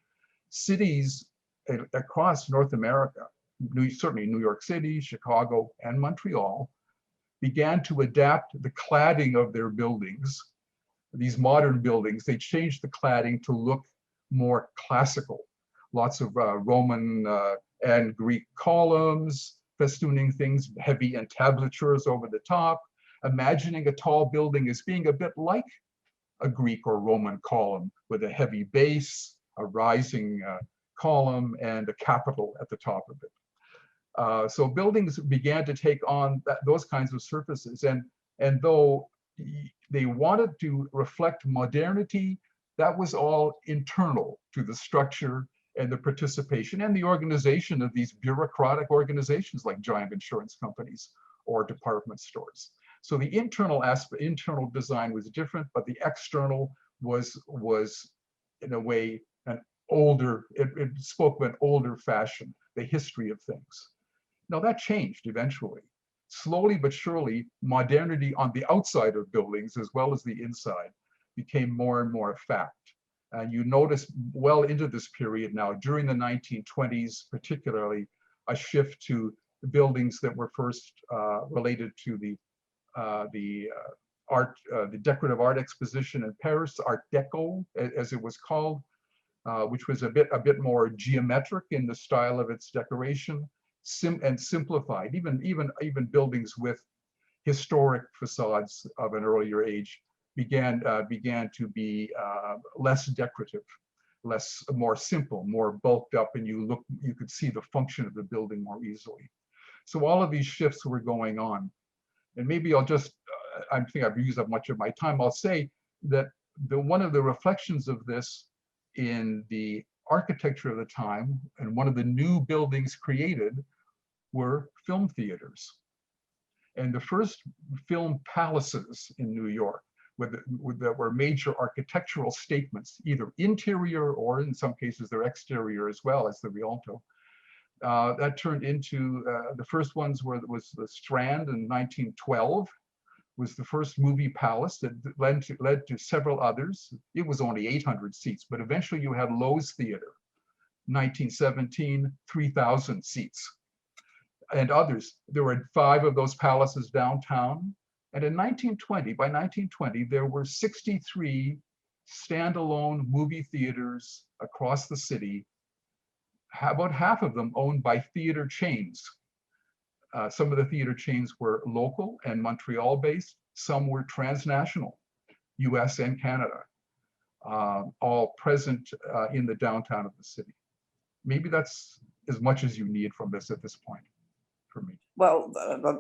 cities across North America, certainly New York City, Chicago, and Montreal, began to adapt the cladding of their buildings, these modern buildings. They changed the cladding to look more classical. Lots of Roman and Greek columns, festooning things, heavy entablatures over the top, imagining a tall building as being a bit like a Greek or Roman column with a heavy base, a rising column, and a capital at the top of it. So buildings began to take on those kinds of surfaces. And though they wanted to reflect modernity, that was all internal to the structure and the participation and the organization of these bureaucratic organizations like giant insurance companies or department stores. So the internal design was different, but the external was in a way an older, it spoke of an older fashion, the history of things. Now that changed eventually. Slowly but surely, modernity on the outside of buildings as well as the inside became more and more a fact. And you notice well into this period now, during the 1920s, particularly, a shift to buildings that were first related to the decorative art exposition in Paris, Art Deco, as it was called, which was a bit more geometric in the style of its decoration, and simplified. Even buildings with historic facades of an earlier age began to be less decorative, more simple, more bulked up, and you could see the function of the building more easily. So all of these shifts were going on. And maybe I'll just, I think I've used up much of my time. I'll say that one of the reflections of this in the architecture of the time, and one of the new buildings created, were film theaters. And the first film palaces in New York that were major architectural statements, either interior or in some cases their exterior as well as the Rialto. That turned into, the first ones was the Strand in 1912, was the first movie palace that led to several others. It was only 800 seats, but eventually you had Lowe's Theater, 1917, 3,000 seats. And others. There were 5 of those palaces downtown. And in 1920, by 1920, there were 63 standalone movie theaters across the city, about half of them owned by theater chains. Some of the theater chains were local and Montreal based. Some were transnational, US and Canada, all present in the downtown of the city. Maybe that's as much as you need from this at this point. For me. Well,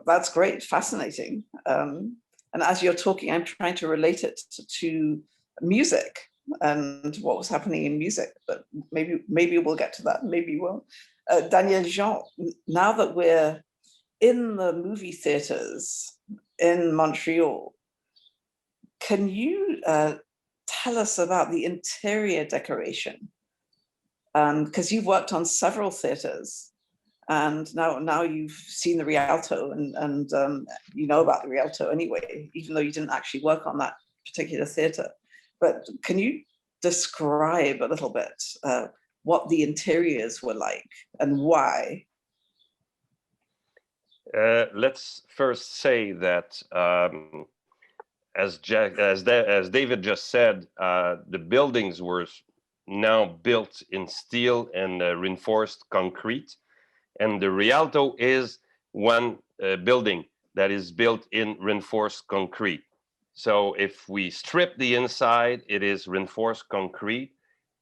that's great, fascinating. And as you're talking, I'm trying to relate it to music and what was happening in music, but maybe we'll get to that, maybe we'll. Daniel Jean, now that we're in the movie theaters in Montreal, can you tell us about the interior decoration? Because you've worked on several theaters. And now you've seen the Rialto and you know about the Rialto anyway, even though you didn't actually work on that particular theater. But can you describe a little bit what the interiors were like and why? Let's first say that, as David just said, the buildings were now built in steel and reinforced concrete. And the Rialto is one building that is built in reinforced concrete. So if we strip the inside, it is reinforced concrete,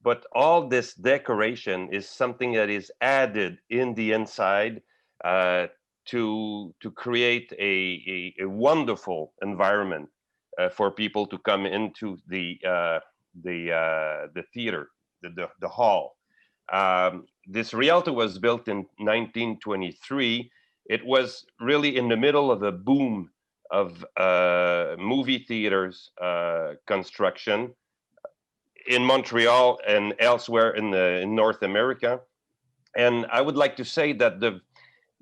but all this decoration is something that is added in the inside to create a wonderful environment for people to come into the theater, the hall. This Rialto was built in 1923. It was really in the middle of a boom of movie theaters construction in Montreal and elsewhere in North America. And I would like to say that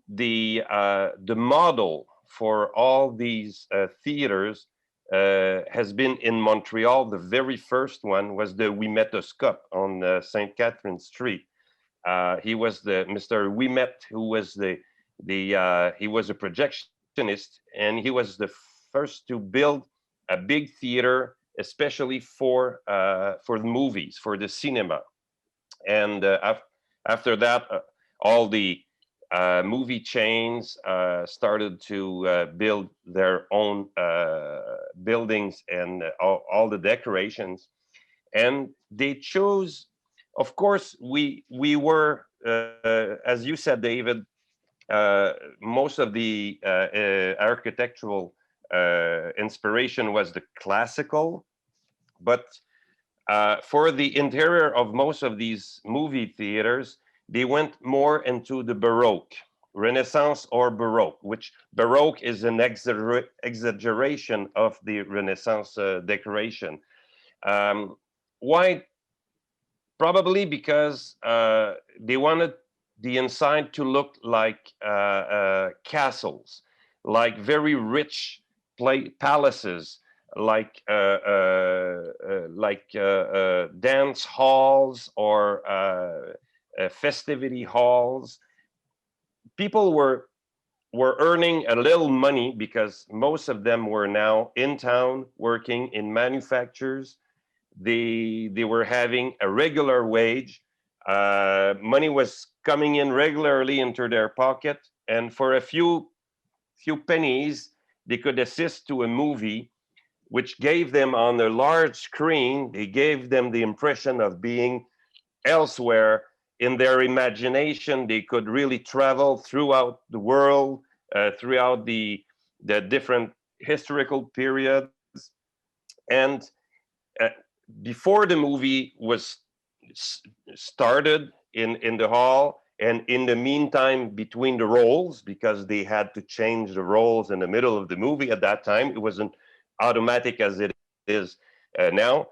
the model for all these theaters has been in Montreal. The very first one was the Ouimetoscope on St. Catherine Street. He was the Mr. Ouimet, who was he was a projectionist, and he was the first to build a big theater, especially for the movies, for the cinema. And after that, all the movie chains started to build their own buildings and all the decorations. And they chose, of course, we were, as you said, David, most of the architectural inspiration was the classical, but For the interior of most of these movie theaters, they went more into the Baroque, Renaissance or Baroque, which Baroque is an exaggeration of the Renaissance decoration. Why? Probably because they wanted the inside to look like castles, like very rich palaces, like dance halls or festivity halls. People were earning a little money because most of them were now in town working in manufacturers. They were having a regular wage. Money was coming in regularly into their pocket, and for a few pennies, they could assist to a movie, which gave them on a large screen. They gave them the impression of being elsewhere in their imagination. They could really travel throughout the world, throughout the different historical periods, and uh, before the movie was started in the hall, and in the meantime between the roles, because they had to change the roles in the middle of the movie. At that time it wasn't automatic as it is now.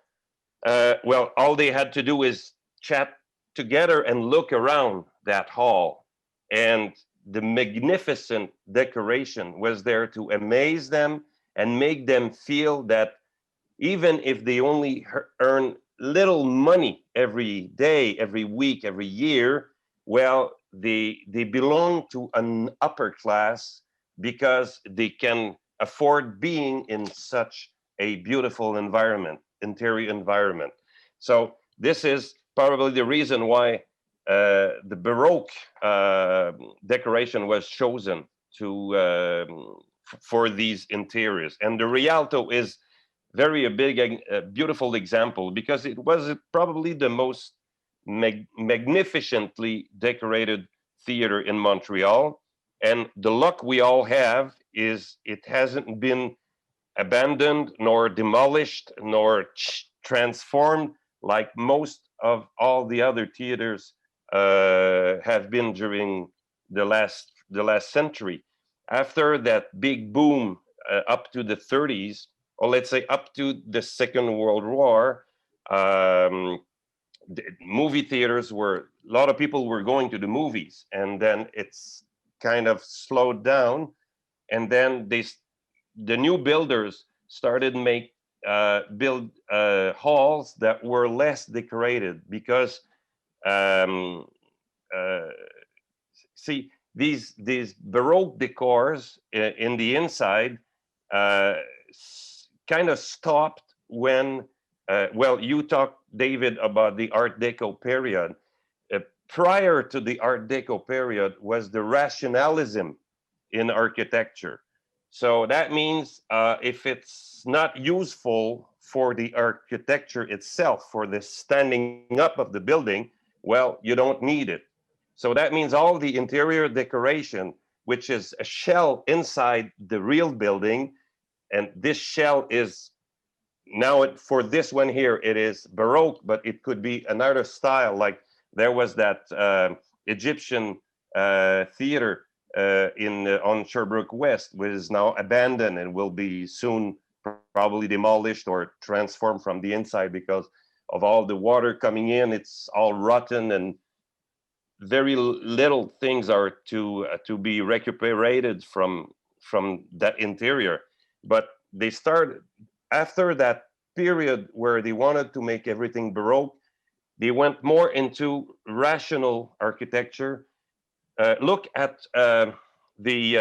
Well, all they had to do is chat together and look around that hall, and the magnificent decoration was there to amaze them and make them feel that even if they only earn little money every day, every week, every year, well, they belong to an upper class because they can afford being in such a beautiful environment, interior environment. So this is probably the reason why the Baroque decoration was chosen to for these interiors. And the Rialto is very a big, beautiful example, because it was probably the most magnificently decorated theater in Montreal. And the luck we all have is it hasn't been abandoned, nor demolished, nor transformed like most of all the other theaters have been during the last century. After that big boom up to the 30s, or let's say up to the Second World War, movie theaters were, a lot of people were going to the movies, and then it's kind of slowed down, and then the new builders started build halls that were less decorated, because um, uh, see, these Baroque decors in the inside uh, kind of stopped when, well, you talked, David, about the Art Deco period. Prior to the Art Deco period was the rationalism in architecture. So that means if it's not useful for the architecture itself, for the standing up of the building, well, you don't need it. So that means all the interior decoration, which is a shell inside the real building, and this shell is now, for this one here, it is Baroque, but it could be another style. Like there was that Egyptian theater on Sherbrooke West, which is now abandoned and will be soon probably demolished or transformed from the inside because of all the water coming in. It's all rotten, and very little things are to be recuperated from that interior. But they started after that period where they wanted to make everything Baroque. They went more into rational architecture. Look at the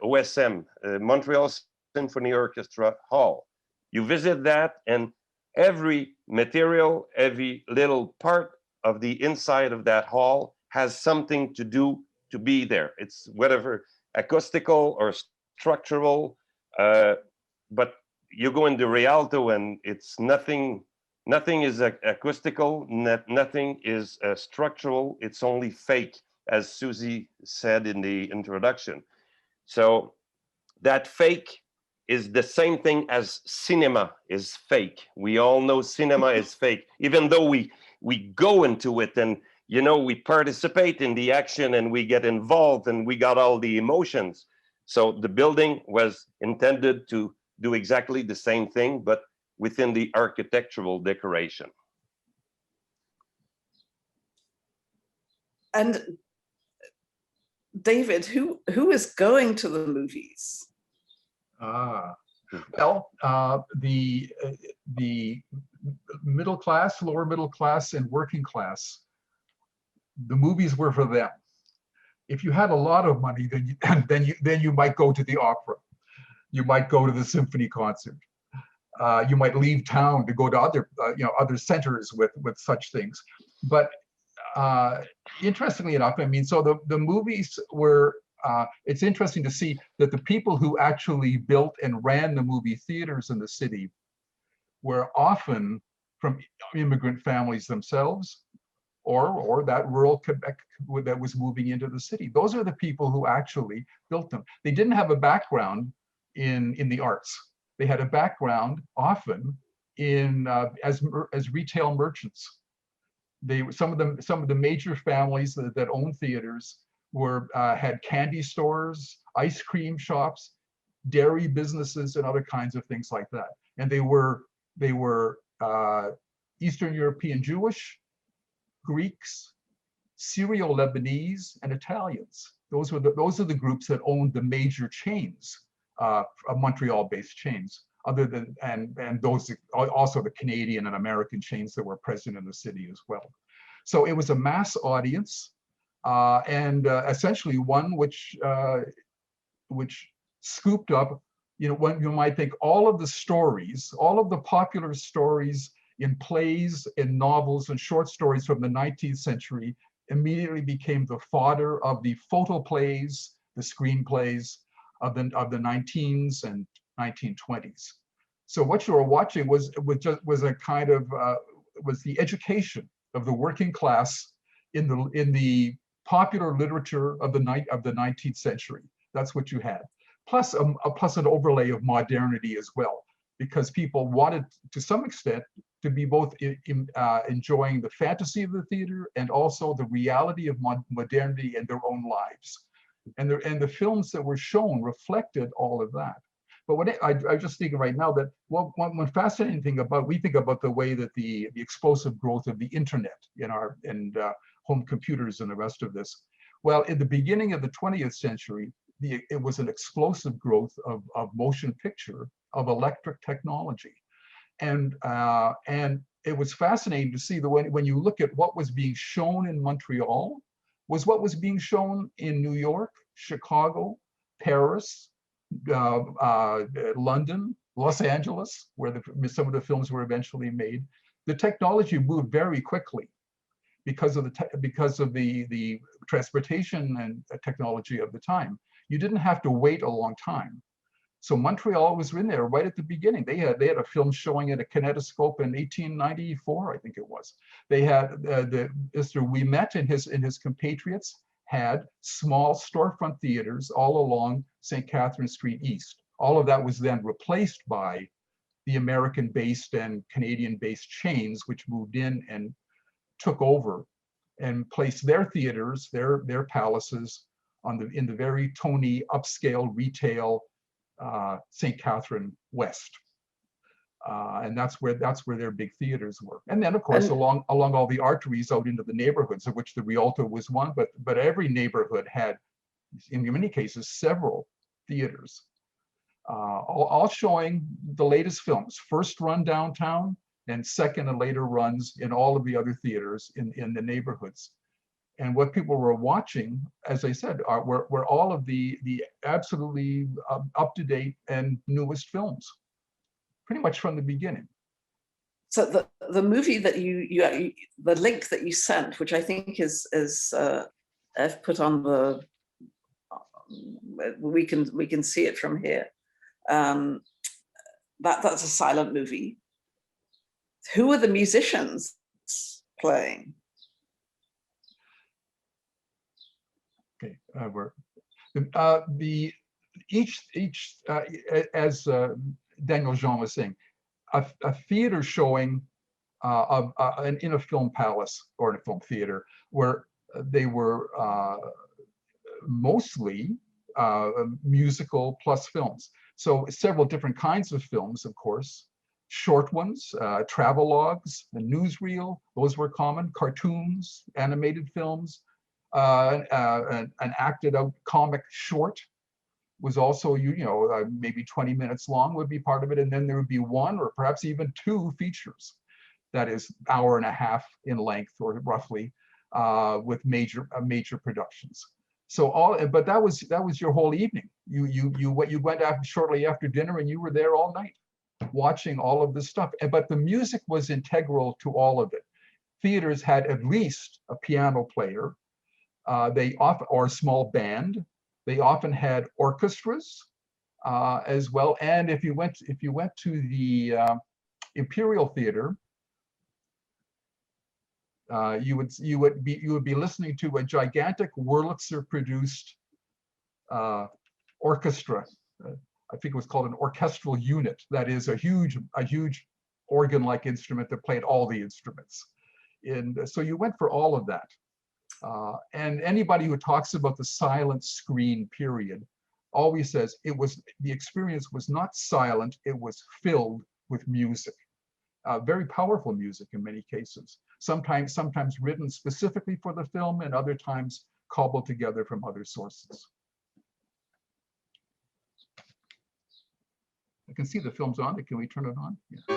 OSM, Montreal Symphony Orchestra Hall. You visit that, and every material, every little part of the inside of that hall has something to do to be there. It's whatever acoustical or structural, but you go in the Rialto and it's nothing. Nothing is acoustical. Nothing is structural. It's only fake, as Susie said in the introduction. So that fake is the same thing as cinema is fake. We all know cinema is fake, even though we go into it and, you know, we participate in the action and we get involved and we got all the emotions. So the building was intended to do exactly the same thing, but within the architectural decoration. And David, who is going to the movies? Well, the middle class, lower middle class, and working class, the movies were for them. If you had a lot of money, then you might go to the opera. You might go to the symphony concert. You might leave town to go to other other centers with such things. But interestingly enough, I mean, so the movies were. It's interesting to see that the people who actually built and ran the movie theaters in the city were often from immigrant families themselves, or that rural Quebec that was moving into the city. Those are the people who actually built them. They didn't have a background in the arts. They had a background often in as retail merchants. Some of the major families that owned theaters had candy stores, ice cream shops, dairy businesses, and other kinds of things like that. And they were Eastern European Jewish, Greeks, Syro-Lebanese, and Italians. Those are the groups that owned the major chains, of Montreal-based chains. Other than and those also the Canadian and American chains that were present in the city as well. So it was a mass audience, and essentially one which scooped up, when you might think all of the stories, all of the popular stories in plays, in novels, and short stories from the 19th century immediately became the fodder of the photoplays, the screenplays of the 19s and 1920s. So what you were watching was a kind of was the education of the working class in the popular literature of the 19th century. That's what you had, plus an overlay of modernity as well, because people wanted to some extent to be both enjoying the fantasy of the theater and also the reality of modernity in their own lives. And the films that were shown reflected all of that. But what I just thinking right now that one fascinating thing we think about the way that the explosive growth of the internet in home computers and the rest of this. Well, in the beginning of the 20th century, it was an explosive growth of motion picture, of electric technology. And it was fascinating to see when you look at what was being shown in Montreal was what was being shown in New York, Chicago, Paris, London, Los Angeles, where some of the films were eventually made. The technology moved very quickly because of the transportation and technology of the time. You didn't have to wait a long time. So Montreal was in there right at the beginning. They had a film showing at a kinetoscope in 1894, I think it was. They had Mr. Ouimet and his compatriots had small storefront theaters all along St. Catherine Street East. All of that was then replaced by the American-based and Canadian-based chains, which moved in and took over and placed their theaters, their palaces in the very Tony upscale retail St. Catherine West, and that's where their big theaters were. And then, of course, along all the arteries out into the neighborhoods, of which the Rialto was one, but every neighborhood had, in many cases, several theaters, all showing the latest films. First run downtown, and second and later runs in all of the other theaters in the neighborhoods. And what people were watching, as I said, were all of the absolutely up-to-date and newest films, pretty much from the beginning. So the movie that the link that you sent, which I think is I've put on the, we can see it from here. That's a silent movie. Who are the musicians playing? Okay, as Daniel Jean was saying, a theater showing in a film palace or in a film theater where they were mostly musical plus films. So several different kinds of films, of course, short ones, travelogues, the newsreel, those were common, cartoons, animated films, an acted out comic short was also, maybe 20 minutes long would be part of it. And then there would be one or perhaps even two features, that is hour and a half in length or roughly, with major productions. So but that was your whole evening. You went after shortly after dinner and you were there all night watching all of this stuff. But the music was integral to all of it. Theaters had at least a piano player, or a small band. They often had orchestras as well. And if you went to the Imperial Theater, you would be listening to a gigantic Wurlitzer-produced orchestra. I think it was called an orchestral unit. That is a huge organ-like instrument that played all the instruments. And so you went for all of that. And anybody who talks about the silent screen period always says the experience was not silent, it was filled with music. Very powerful music in many cases. Sometimes written specifically for the film, and other times cobbled together from other sources. I can see the film's on. Can we turn it on? Yeah.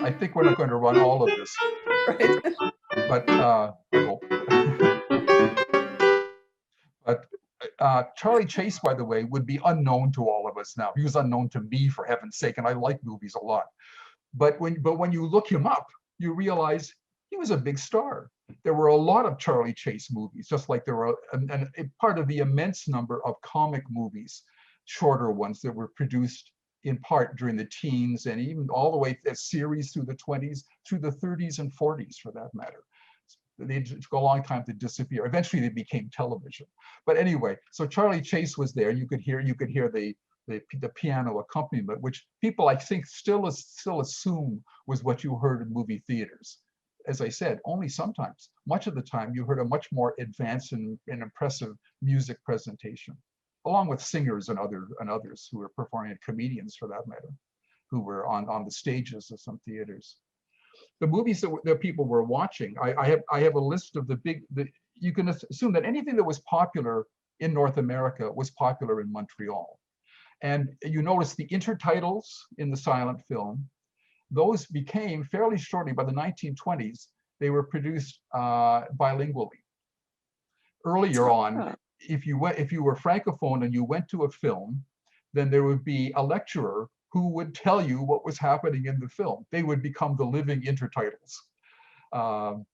I think we're not going to run all of this, Right. but I hope. But Charlie Chase, by the way, would be unknown to all of us now. He was unknown to me, for heaven's sake, and I like movies a lot. But when you look him up, you realize he was a big star. There were a lot of Charlie Chase movies, just like there were a part of the immense number of comic movies, shorter ones that were produced in part during the teens and even all the way a series through the 20s, through the 30s and 40s for that matter. They took a long time to disappear. Eventually they became television. But anyway, so Charlie Chase was there. You could hear the piano accompaniment, which people I think still assume was what you heard in movie theaters. As I said, only sometimes. Much of the time you heard a much more advanced and impressive music presentation, along with singers and others who were performing, and comedians for that matter, who were on the stages of some theaters. The movies that people were watching, I have a list of you can assume that anything that was popular in North America was popular in Montreal. And you notice the intertitles in the silent film, those became fairly shortly, by the 1920s, they were produced bilingually. Earlier on, if you were Francophone and you went to a film, then there would be a lecturer who would tell you what was happening in the film. They would become the living intertitles.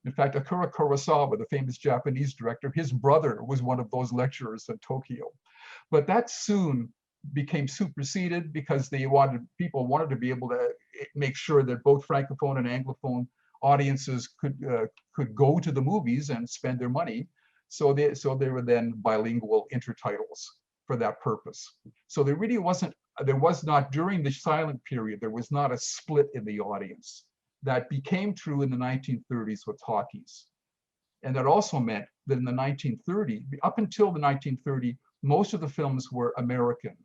In fact, Akira Kurosawa, the famous Japanese director, his brother was one of those lecturers in Tokyo. But that soon became superseded because people wanted to be able to make sure that both Francophone and Anglophone audiences could go to the movies and spend their money. So they were then bilingual intertitles for that purpose. So there was not, during the silent period, there was not a split in the audience. That became true in the 1930s with talkies. And that also meant that in the 1930s, up until the 1930s, most of the films were American.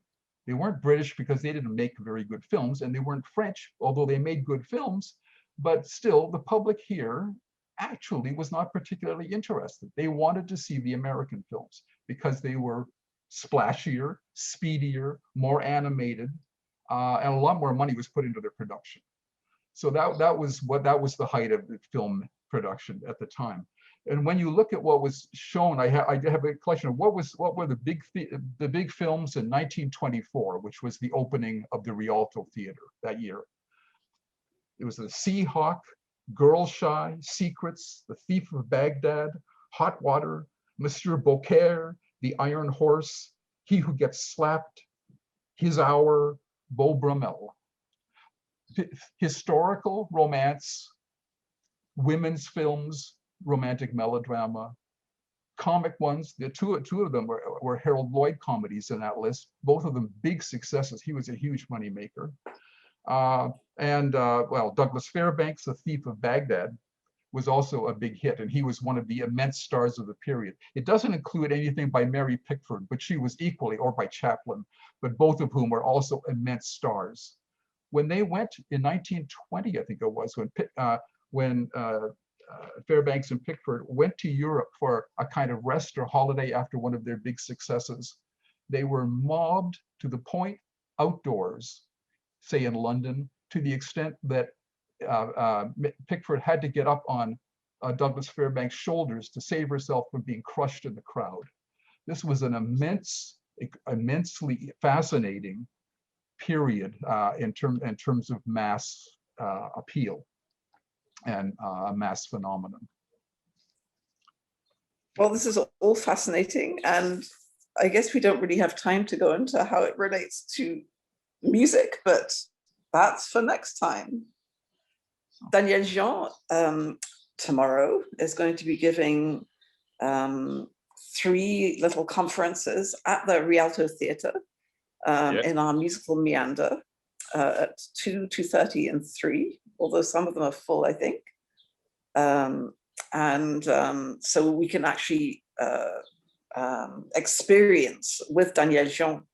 They weren't British because they didn't make very good films, and they weren't French, although they made good films, But still, the public here actually was not particularly interested. They wanted to see the American films because they were splashier, speedier, more animated, and a lot more money was put into their production. So that was the height of the film production at the time. And when you look at what was shown, I have a collection of what were the big films in 1924, which was the opening of the Rialto Theater that year. It was The Seahawk, Girl Shy, Secrets, The Thief of Baghdad, Hot Water, Monsieur Beaucaire, The Iron Horse, He Who Gets Slapped, His Hour, Beau Brummel. Historical romance, women's films, romantic melodrama, comic ones. The two of them were Harold Lloyd comedies in that list, both of them big successes. He was a huge money maker. Well, Douglas Fairbanks, The Thief of Baghdad, was also a big hit, and he was one of the immense stars of the period. It doesn't include anything by Mary Pickford, but she was equally, or by Chaplin, but both of whom were also immense stars. When they went in 1920, I think it was, when Fairbanks and Pickford went to Europe for a kind of rest or holiday after one of their big successes, they were mobbed to the point outdoors, say in London, to the extent that Pickford had to get up on Douglas Fairbanks' shoulders to save herself from being crushed in the crowd. This was an immensely fascinating period in terms of mass appeal and a mass phenomenon. Well, this is all fascinating, and I guess we don't really have time to go into how it relates to music, but that's for next time. Daniel Jean tomorrow is going to be giving 3 little conferences at the Rialto Theatre in our musical meander at 2, 2:30 and 3, although some of them are full, I think. So we can actually experience with Daniel Jean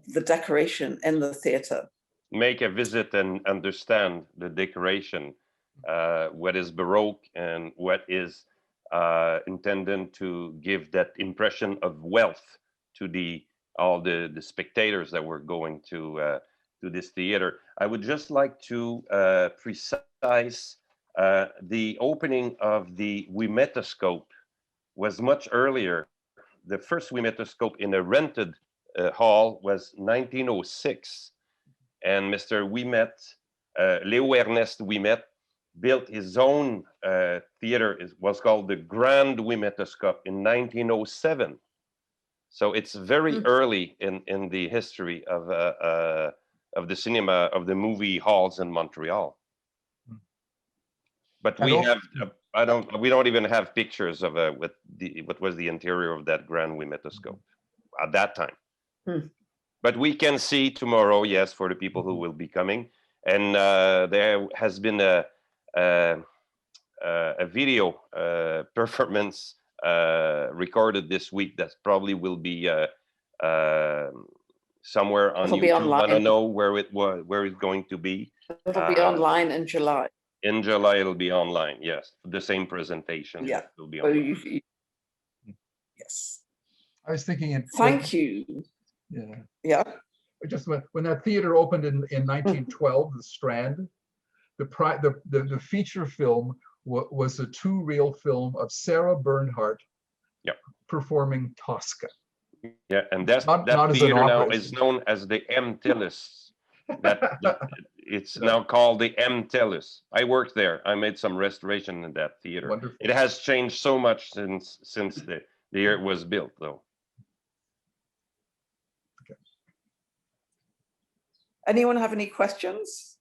the decoration in the theatre. Make a visit and understand the decoration, what is Baroque and what is intended to give that impression of wealth to all the spectators that were going to this theater. I would just like to precise the opening of the Wimetoscope was much earlier. The first Wimetoscope in a rented hall was 1906. And Mr. Ouimet, Léo Ernest Ouimet, built his own theater. It was called the Grand Wimetoscope in 1907. So it's very early in the history of the cinema, of the movie halls in Montreal. But we have, we don't even have pictures of what was the interior of that Grand Wimetoscope at that time. But we can see tomorrow, yes, for the people who will be coming. And there has been a video performance recorded this week that probably will be somewhere on YouTube. Online. I don't know where it's going to be. It'll be online in July. In July, it'll be online, yes. The same presentation. Yeah. Will be online. Yes. I was thinking. Thank you. Yeah. Yeah. Just when that theater opened in 1912, the Strand, the feature film was a 2-reel film of Sarah Bernhardt performing Tosca. Yeah, and that not theater now is known as the M-Tellus. It's now called the M-Tellus. I worked there. I made some restoration in that theater. Wonderful. It has changed so much since the year it was built, though. Anyone have any questions?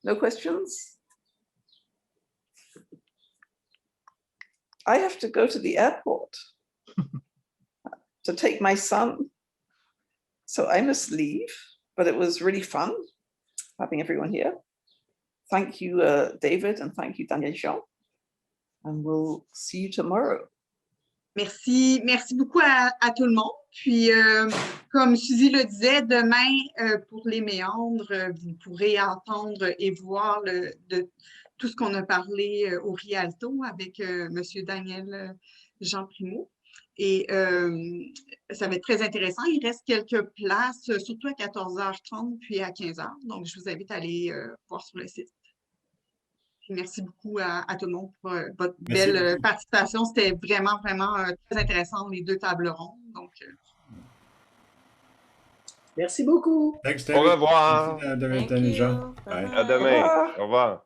No questions? I have to go to the airport to take my son. So I must leave, but it was really fun having everyone here. Thank you, David, and thank you, Daniel Jean. And we'll see you tomorrow. Merci beaucoup à tout le monde. Puis, comme Suzy le disait, demain, pour les méandres, vous pourrez entendre et voir de tout ce qu'on a parlé au Rialto avec M. Daniel Jean Primo. Et ça va être très intéressant. Il reste quelques places, surtout à 14h30 puis à 15h. Donc, je vous invite à aller voir sur le site. Merci beaucoup à tout le monde pour votre belle participation. C'était vraiment, vraiment très intéressant, les 2 tables rondes. Donc, Merci beaucoup. Thanks, Au David. revoir. Merci, David, Thank Daniel Jean. you. Bye. À demain. Au revoir.